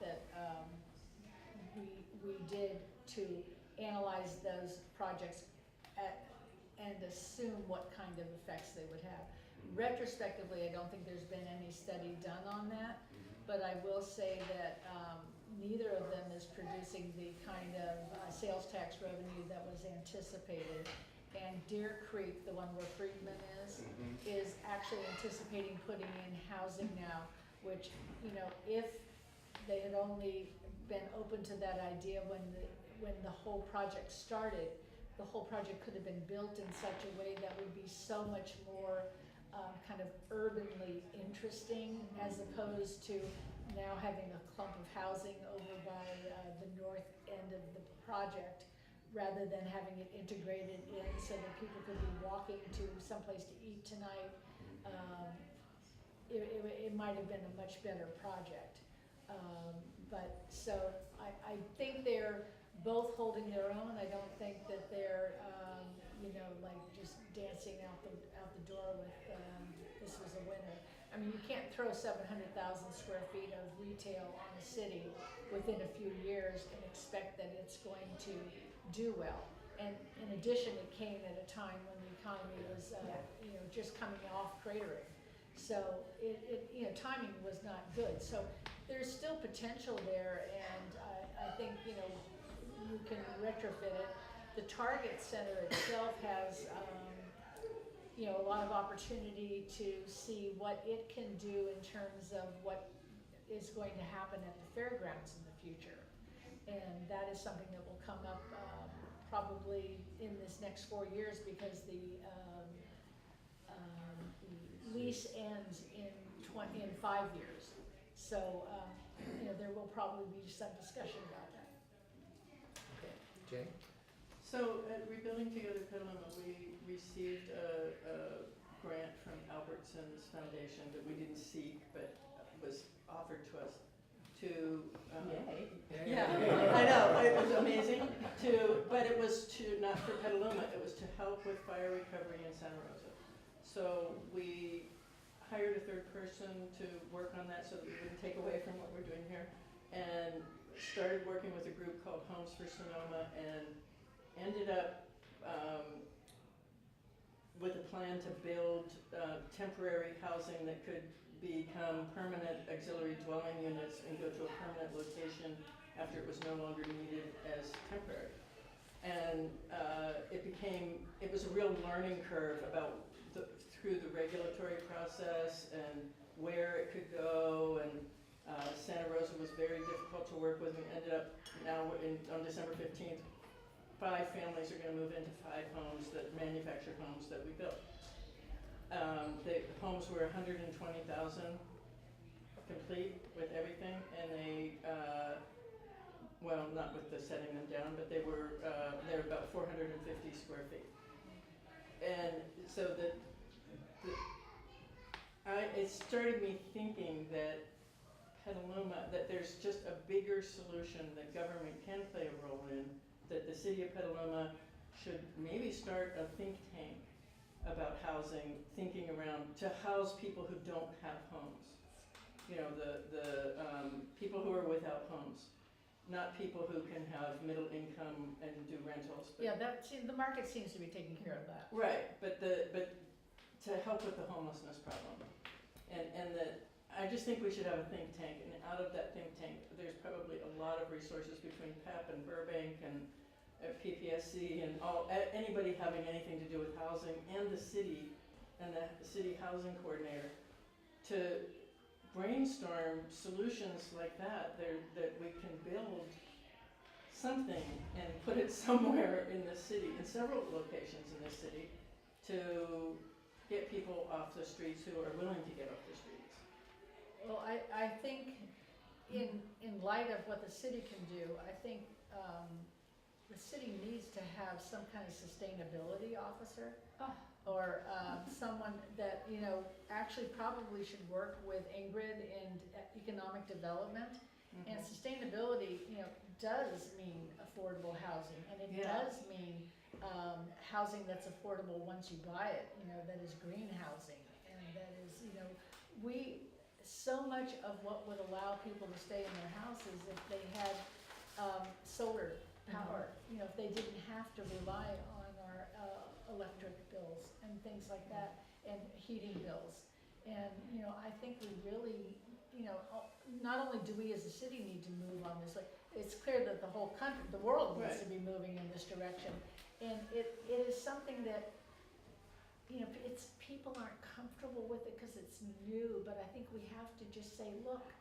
we did to analyze those projects and assume what kind of effects they would have. Retrospectively, I don't think there's been any study done on that, but I will say that neither of them is producing the kind of sales tax revenue that was anticipated. And Deer Creek, the one where Friedman is actually anticipating putting in housing now, which, if they had only been open to that idea when the whole project started, the whole project could have been built in such a way that would be so much more kind of urbanly interesting, as opposed to now having a clump of housing over by the north end of the project, rather than having it integrated in so that people could be walking to someplace to eat tonight. It might have been a much better project. But so I think they're both holding their own. I don't think that they're, like just dancing out the door with, this was a winner. I mean, you can't throw 700,000 square feet of retail on a city within a few years and expect that it's going to do well. And in addition, it came at a time when the economy was, just coming off cratering. So timing was not good. So there's still potential there, and I think, you can retrofit it. The Target Center itself has, a lot of opportunity to see what it can do in terms of what is going to happen at the fairgrounds in the future. And that is something that will come up probably in this next 4 years, because the lease ends in 5 years. So, there will probably be some discussion about that. Okay, Jane? So at Rebuilding Together Petaluma, we received a grant from Albertson's Foundation that we didn't seek, but was offered to us to. Yay. Yeah, I know, it was amazing. But it was not for Petaluma, it was to help with fire recovery in Santa Rosa. So we hired a third person to work on that so that we wouldn't take away from what we're doing here, and started working with a group called Homes for Sonoma, and ended up with a plan to build temporary housing that could become permanent auxiliary dwelling units and go to a permanent location after it was no longer needed as temporary. And it was a real learning curve through the regulatory process and where it could go, and Santa Rosa was very difficult to work with. We ended up now on December 15th, 5 families are going to move into 5 homes, manufactured homes that we built. The homes were $120,000 complete with everything, and they, well, not with the setting them down, but they're about 450 square feet. And so it started me thinking that Petaluma, that there's just a bigger solution that government can play a role in, that the city of Petaluma should maybe start a think tank about housing, thinking around to house people who don't have homes. The people who are without homes, not people who can have middle income and do rentals. Yeah, the market seems to be taking care of that. Right, but to help with the homelessness problem, and I just think we should have a think tank, and out of that think tank, there's probably a lot of resources between PEP and Burbank and at PPSC and anybody having anything to do with housing and the city and the city housing coordinator to brainstorm solutions like that we can build something and put it somewhere in the city, in several locations in the city, to get people off the streets who are willing to get off the streets. Well, I think in light of what the city can do, I think the city needs to have some kind of sustainability officer. Or someone that, actually probably should work with Ingrid in economic development. And sustainability, does mean affordable housing, and it does mean housing that's affordable once you buy it, that is green housing, and that is, so much of what would allow people to stay in their houses if they had solar power, if they didn't have to rely on our electric bills and things like that, and heating bills. And, I think we really, not only do we as a city need to move on this, like, it's clear that the whole country, the world needs to be moving in this direction. And it is something that, people aren't comfortable with it because it's new, but I think we have to just say, look,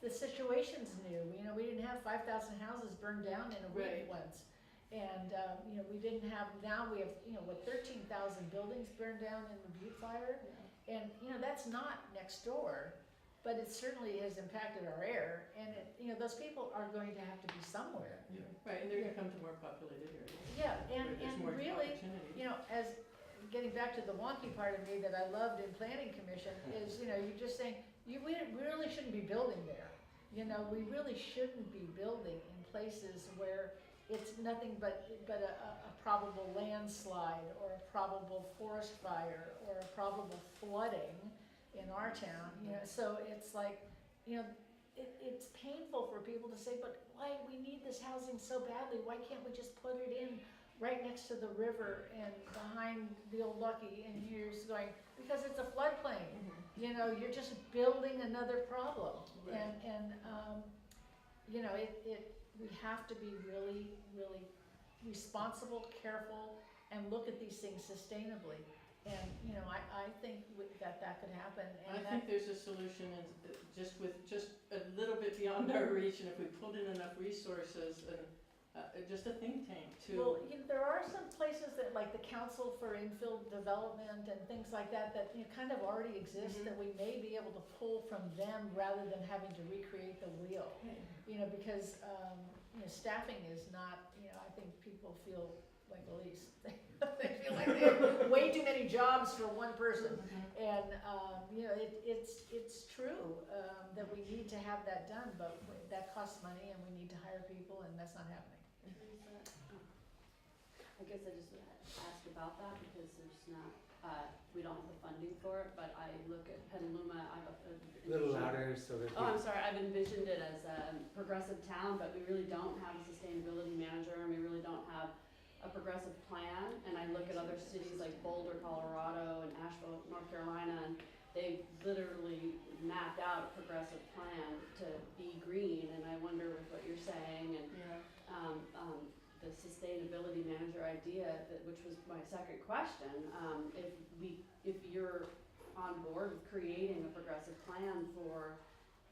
the situation's new. We didn't have 5,000 houses burned down in a week once. And, we didn't have, now we have, 13,000 buildings burned down in the Butte fire. And, that's not next door, but it certainly has impacted our air. And, those people are going to have to be somewhere. Right, and they're gonna come to more populated areas. Yeah, and There's more really, opportunity. as getting back to the wonky part of me that I loved in planning commission is, you're just saying, we really shouldn't be building there. We really shouldn't be building in places where it's nothing but a probable landslide or a probable forest fire or a probable flooding in our town, so it's like, it's painful for people to say, but why, we need this housing so badly, why can't we just put it in right next to the river and behind the old Lucky? And you're just going, because it's a floodplain, you're just building another problem. And we have to be really, really responsible, careful, and look at these things sustainably. And, I think that could happen. And I think there's a solution just a little bit beyond our reach, and if we pulled in enough resources and just a think tank to. Well, there are some places that, like the Council for Infill Development and things like that, kind of already exist, that we may be able to pull from them rather than having to recreate the wheel. Because, staffing is not, I think people feel like Elise. They feel like they have way too many jobs for one person. And, it's true that we need to have that done, but that costs money and we need to hire people, and that's not happening. I guess I just would ask about that because there's not, we don't have the funding for it, but I look at Petaluma, I've A little louder so that. Oh, I'm sorry, I've envisioned it as a progressive town, but we really don't have a sustainability manager, and we really don't have a progressive plan. And I look at other cities like Boulder, Colorado, and Asheville, North Carolina, and they've literally mapped out a progressive plan to be green. And I wonder with what you're saying, and the sustainability manager idea, which was my second question, if you're on board with creating a progressive plan for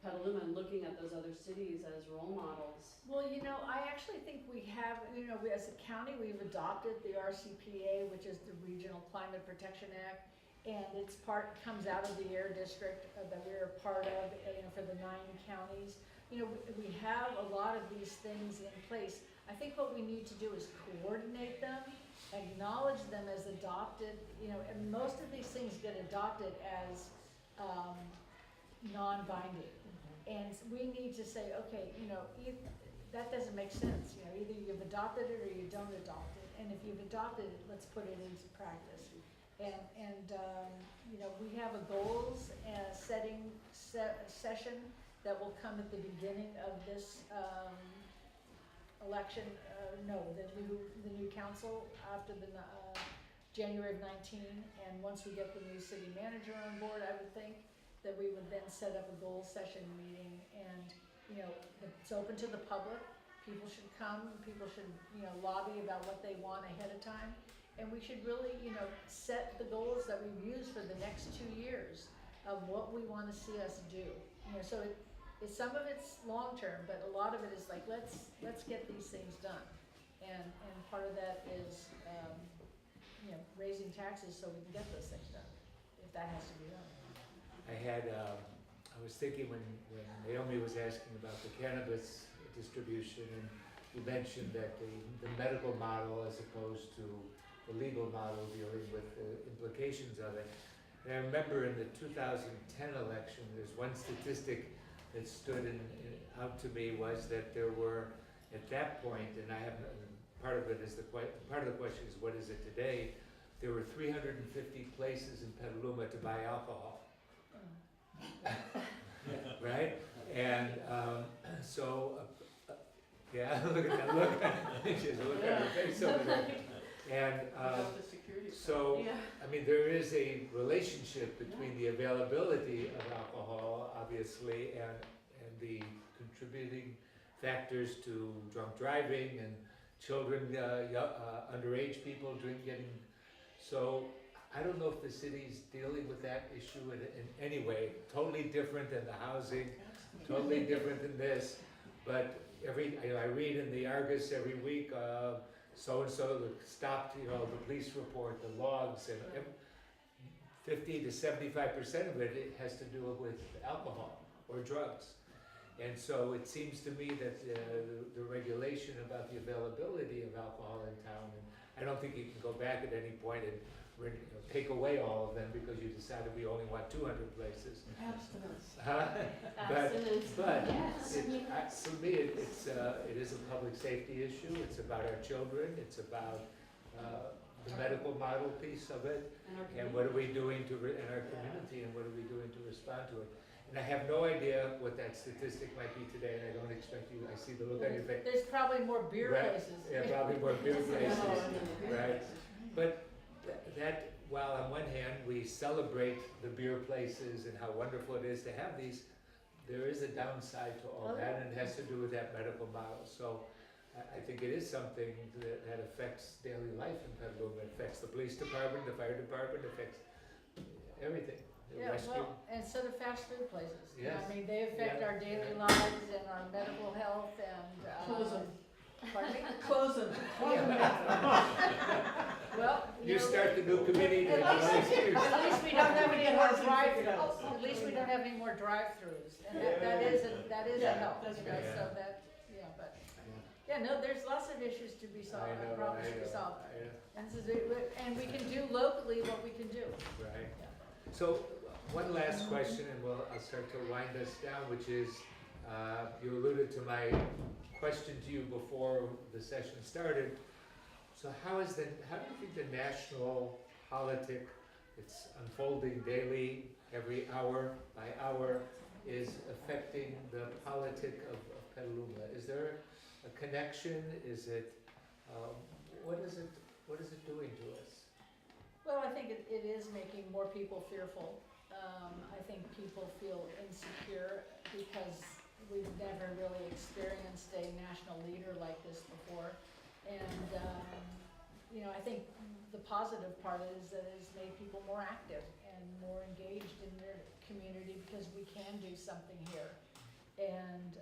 Petaluma and looking at those other cities as role models. Well, I actually think we have, as a county, we've adopted the RCPA, which is the Regional Climate Protection Act, and it's comes out of the Air District that we're a part of, for the 9 counties. We have a lot of these things in place. I think what we need to do is coordinate them, acknowledge them as adopted, and most of these things get adopted as non-binding. And we need to say, okay, that doesn't make sense. Either you've adopted it or you don't adopt it. And if you've adopted it, let's put it into practice. And we have a goals setting session that will come at the beginning of this election. The new council after the January of 19. And once we get the new city manager on board, I would think that we would then set up a goals session meeting, and it's open to the public. people should come, people should, you know, lobby about what they want ahead of time. And we should really, you know, set the goals that we've used for the next 2 years of what we wanna see us do. You know, so it's some of it's long-term, but a lot of it is like, let's get these things done. And part of that is, you know, raising taxes so we can get those things done, if that has to be done. I was thinking when Naomi was asking about the cannabis distribution, and you mentioned that the medical model as opposed to the legal model dealing with the implications of it. And I remember in the 2010 election, there's one statistic that stood out to me was that there were, at that point, and I have, part of it is part of the question is what is it today? There were 350 places in Petaluma to buy alcohol. Right? And yeah, look at that look. She's look at her face over there. And Without the security. so, I mean, there is a relationship between the availability of alcohol, obviously, and the contributing factors to drunk driving and children, underage people getting. So I don't know if the city's dealing with that issue in any way. Totally different than the housing, totally different than this. But I read in the Argus every week, so-and-so stopped, you know, the police report, the logs, and 50 to 75% of it has to do with alcohol or drugs. And so it seems to me that the regulation about the availability of alcohol in town, and I don't think you can go back at any point and take away all of them because you decided we only want 200 places. Abstinence. But Yes. for me, it is a public safety issue. It's about our children. It's about the medical model piece of it. And what are we doing in our community, and what are we doing to respond to it? And I have no idea what that statistic might be today, and I don't expect you, I see the look on your face. There's probably more beer Right. places. Yeah, probably more beer places, Oh, right? But that, while on one hand, we celebrate the beer places and how wonderful it is to have these, there is a downside to all that, and it has to do with that medical model. So I think it is something that affects daily life in Petaluma. It affects the police department, the fire department, affects everything. The Yeah, rescue. well, and so do fast food places. You know, Yes. I mean, they affect Yeah. our daily lives and our medical health and, Close 'em. pardon me? Close them. Well, You know, start the new committee to At least- excuse. At least we don't have any more Housing figured out. at least we don't have any more drive-throughs, and that is a Yeah, help, that's you know, right. so that, yeah, but, yeah, no, there's lots of issues to be solved, I know, problems I to be know, solved. I know. And this is, and we can do locally what we can do. Right. Yeah. So, one last question, and I'll start to wind us down, which is, you alluded to my question to you before the session started. So how do you think the national politic, it's unfolding daily, every hour by hour, is affecting the politic of Petaluma? Is there a connection? Is it, what is it doing to us? Well, I think it is making more people fearful. I think people feel insecure because we've never really experienced a national leader like this before. And, you know, I think the positive part is that it's made people more active and more engaged in their community because we can do something here. And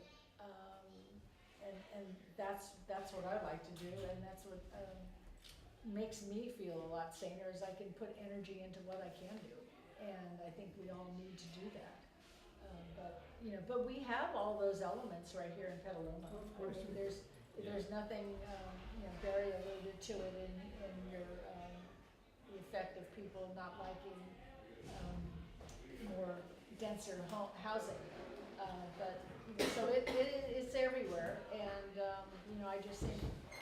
that's what I like to do, and that's what makes me feel a lot saner, is I can put energy into what I can do. And I think we all need to do that. But we have all those elements right here in Petaluma. I mean, there's nothing, Barry alluded to it in your, the effect of people not liking, more denser housing. So it's everywhere, and, I just think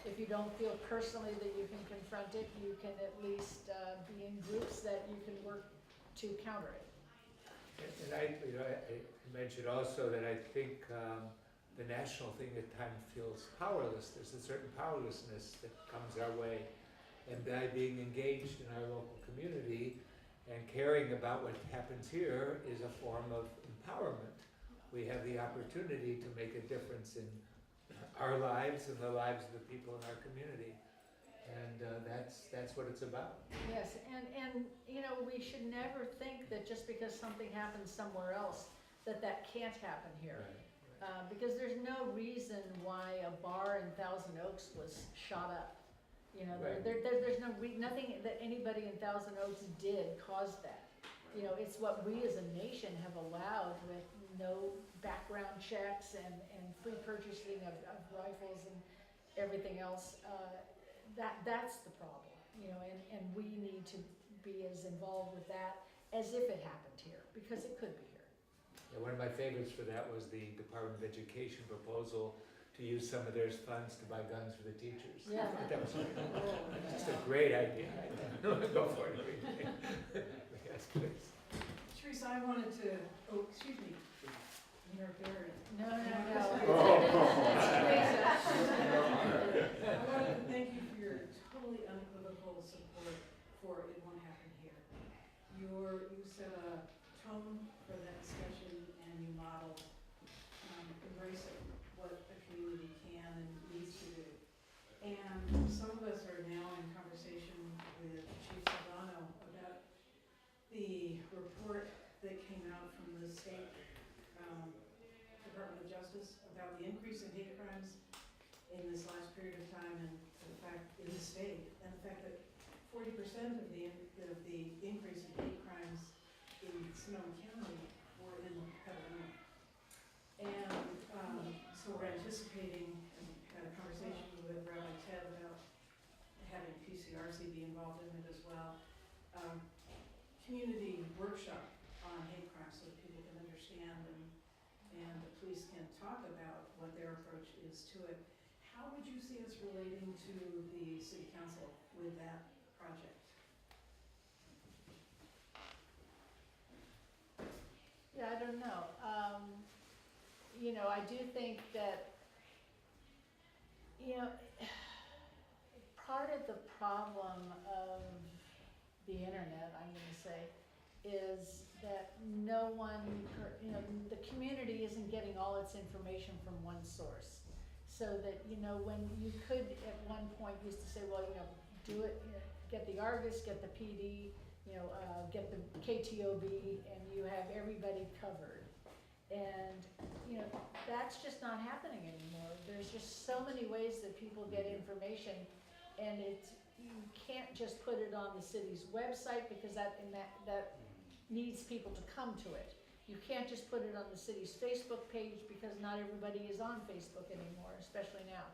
if you don't feel personally that you can confront it, you can at least, be in groups that you can work to counter it. And I mentioned also that I think the national thing at times feels powerless. There's a certain powerlessness that comes our way. And by being engaged in our local community and caring about what happens here is a form of empowerment. We have the opportunity to make a difference in our lives and the lives of the people in our community. And that's what it's about. Yes, and you know, we should never think that just because something happens somewhere else, that that can't happen here. Because there's no reason why a bar in Thousand Oaks was shot up. You know, Right. there's nothing that anybody in Thousand Oaks did caused that. You know, it's what we as a nation have allowed with no background checks and free purchasing of rifles and everything else. That's the problem, you know, and we need to be as involved with that as if it happened here, because it could be here. Yeah, one of my favorites for that was the Department of Education proposal to use some of their funds to buy guns for the teachers. Yeah. That was just a great idea. Go for it. Yes, please. Teresa, I wanted to, oh, excuse me, Mayor Barrett. No. That's Teresa. I wanted to thank you for your totally unequivocal support for It Won't Happen Here. You set a tone for that discussion and you modeled embracing what a community can and needs to do. And some of us are now in conversation with Chief Saldano about the report that came out from the state Department of Justice about the increase in hate crimes in this last period of time, and the fact in the state, and the fact that 40% of the increase in hate crimes in Sonoma County were in Petaluma. And so we're anticipating, and had a conversation with Rabbi Ted about having PCRC be involved in it as well. Community workshop on hate crimes so that people can understand and the police can talk about what their approach is to it. How would you see us relating to the city council with that project? Yeah, I don't know. You know, I do think that, you know, part of the problem of the internet, I'm gonna say, is that no one, you know, the community isn't getting all its information from one source. So that, you know, when you could at one point used to say, well, you know, do it, you know, get the Argus, get the PD, you know, get the KTOB, and you have everybody covered. And, you know, that's just not happening anymore. There's just so many ways that people get information, and it's, you can't just put it on the city's website because that needs people to come to it. You can't just put it on the city's Facebook page because not everybody is on Facebook anymore, especially now.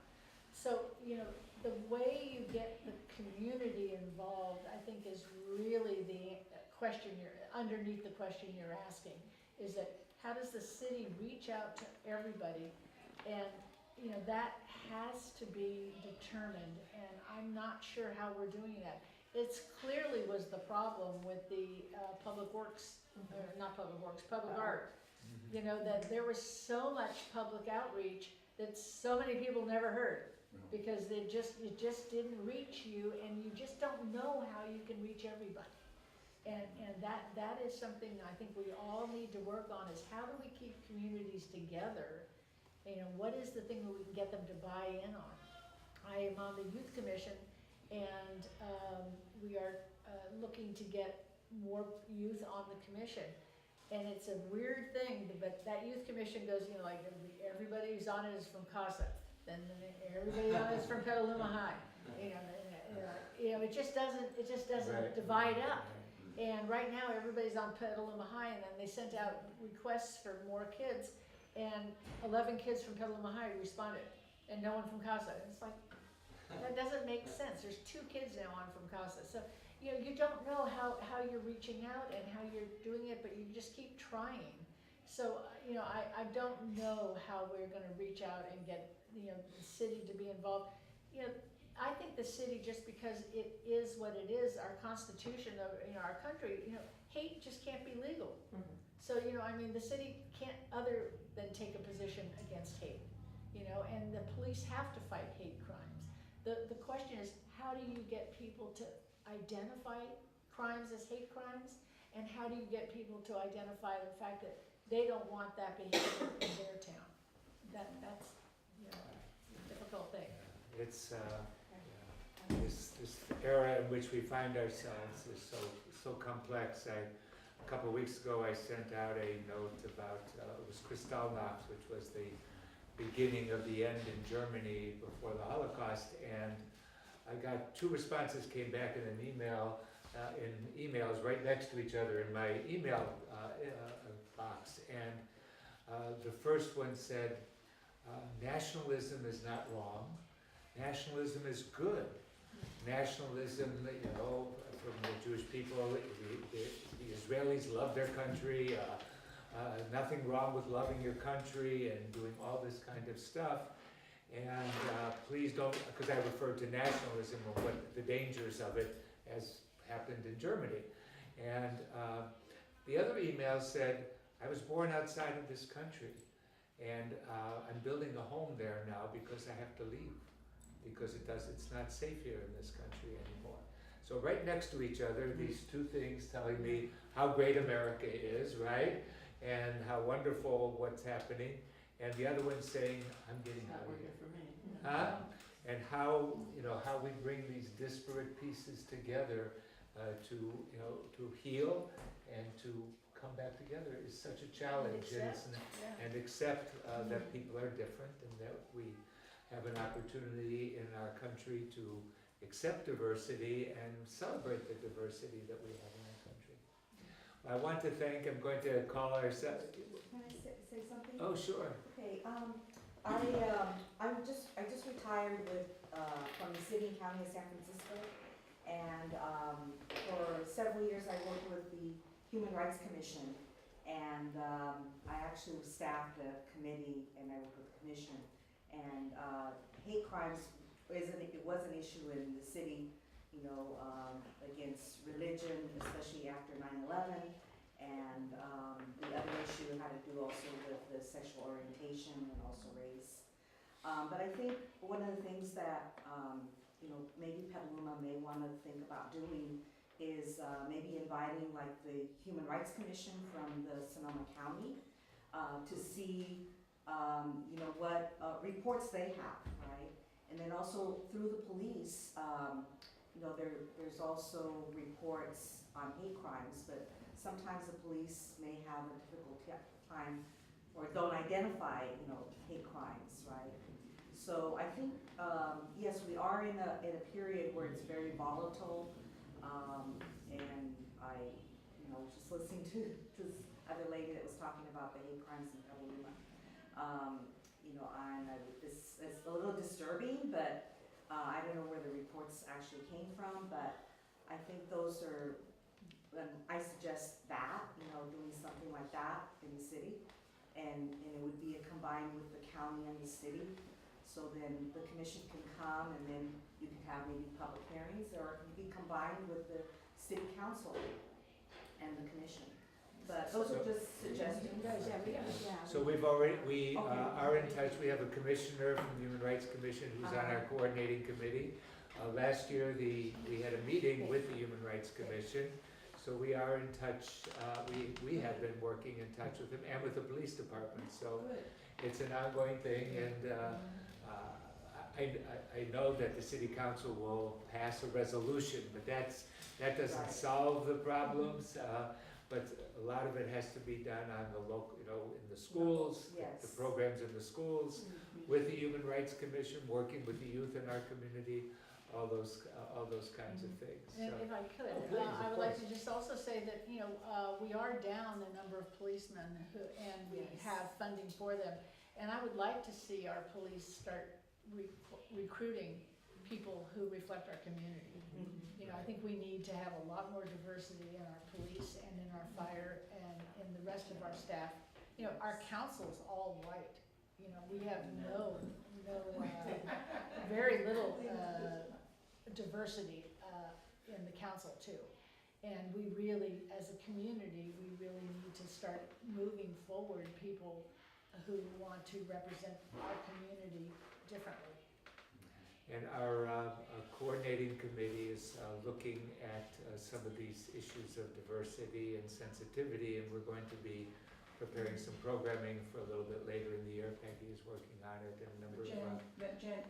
So, you know, the way you get the community involved, I think, is really the question underneath the question you're asking, is that how does the city reach out to everybody? And, you know, that has to be determined, and I'm not sure how we're doing that. It's clearly was the problem with the Public Works, or not Public Works, Public Art. You know, that there was so much public outreach that so many people never heard, because it just didn't reach you, and you just don't know how you can reach everybody. And that is something I think we all need to work on, is how do we keep communities together? You know, what is the thing that we can get them to buy in on? I am on the youth commission, and we are looking to get more youth on the commission. And it's a weird thing, but that youth commission goes, you know, like everybody who's on it is from CASA, then everybody on it is from Petaluma High. You know, it just doesn't Right. divide up. And right now, everybody's on Petaluma High, and then they sent out requests for more kids, and 11 kids from Petaluma High responded, and no one from CASA. And it's like, that doesn't make sense. There's 2 kids now on from CASA. So, you know, you don't know how you're reaching out and how you're doing it, but you just keep trying. So, you know, I don't know how we're gonna reach out and get, you know, the city to be involved. You know, I think the city, just because it is what it is, our constitution of, you know, our country, you know, hate just can't be legal. So, you know, I mean, the city can't other than take a position against hate, you know, and the police have to fight hate crimes. The question is, how do you get people to identify crimes as hate crimes, and how do you get people to identify the fact that they don't want that behavior in their town? That's Yeah, it's a difficult thing. It's, yeah, this era in which we find ourselves is so complex. A couple of weeks ago, I sent out a note about, it was Kristallnacht, which was the beginning of the end in Germany before the Holocaust, and I got 2 responses came back in an email, in emails right next to each other in my email box, and the first one said, nationalism is not wrong, nationalism is good. Nationalism, you know, from the Jewish people, the Israelis love their country, nothing wrong with loving your country and doing all this kind of stuff. And please don't, because I referred to nationalism and what the dangers of it as happened in Germany. And the other email said, I was born outside of this country and I'm building a home there now because I have to leave, because it's not safe here in this country anymore. So right next to each other, these 2 things telling me how great America is, right? And how wonderful what's happening. And the other one saying, I'm getting It's not out of working here. for me. And how, you know, how we bring these disparate pieces together to heal and to come back together is such a challenge. And accept that people are different and that we have an opportunity in our country to accept diversity and celebrate the diversity that we have in our country. I want to thank, I'm going to call our, Can I say something? oh, sure. Okay, I just retired from the city and county of San Francisco, and for several years I worked with the Human Rights Commission, and I actually staffed a committee and I worked with the commission. And hate crimes was an issue in the city, you know, against religion, especially after 9/11. And the other issue had to do also with the sexual orientation and also race. But I think one of the things that, you know, maybe Petaluma may want to think about doing is maybe inviting like the Human Rights Commission from the Sonoma County to see, you know, what reports they have, right? And then also through the police, you know, there's also reports on hate crimes, but sometimes the police may have a difficult time or don't identify, you know, hate crimes, right? So I think, yes, we are in a period where it's very volatile, and I, you know, just listening to this other lady that was talking about the hate crimes in Petaluma, you know, and it's a little disturbing, but I don't know where the reports actually came from, but I think those are, I suggest that, you know, doing something like that in the city, and it would be combined with the county and the city, so then the commission can come and then you can have maybe public hearings, or it can be combined with the city council and the commission. But those are just suggestions. So we've already, we Okay. are in touch, we have a commissioner from the Human Rights Commission who's on our coordinating committee. Last year, we had a meeting with the Human Rights Commission, so we are in touch, we have been working in touch with them and with the police department, so Good. it's an ongoing thing, and I know that the city council will pass a resolution, but that doesn't Right. solve the problems, but a lot of it has to be done on the local, you know, in the schools, the Yes. programs in the schools, with the Human Rights Commission, working with the youth in our community, all those kinds of things, And so. if I could, Oh, please, I of would like course. to just also say that, you know, we are down the number of policemen and we Yes. have funding for them. And I would like to see our police start recruiting people who reflect our community. You know, I think we need to have a lot more diversity in our police and in our fire and in the rest of our staff. You know, our council's all white. You know, we have very little diversity in the council too. And we really, as a community, we really need to start moving forward people who want to represent our community differently. And our coordinating committee is looking at some of these issues of diversity and sensitivity, and we're going to be preparing some programming for a little bit later in the year. Peggy is working on it and a number of,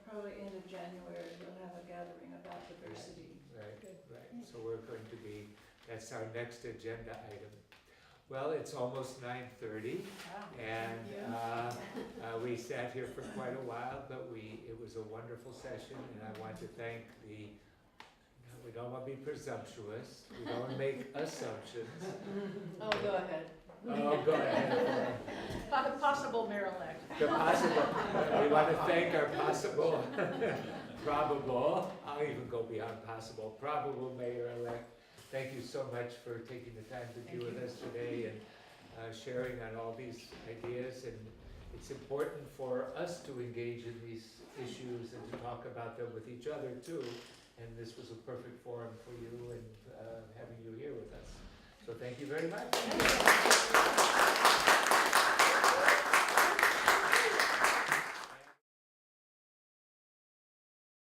Probably end of January, we'll have a gathering about diversity. right, right. So we're going to be, that's our next agenda item. Well, it's almost 9:30. And we sat here for quite a while, but it was a wonderful session, and I want to thank we don't want to be presumptuous, we don't want to make assumptions. Oh, go ahead. Oh, go ahead. Possible mayor-elect. We want to thank our possible, probable, I'll even go beyond possible, probable mayor-elect. Thank you so much for taking the time to be with us today and sharing on all these ideas. And it's important for us to engage in these issues and to talk about them with each other too. And this was a perfect forum for you and having you here with us. So thank you very much.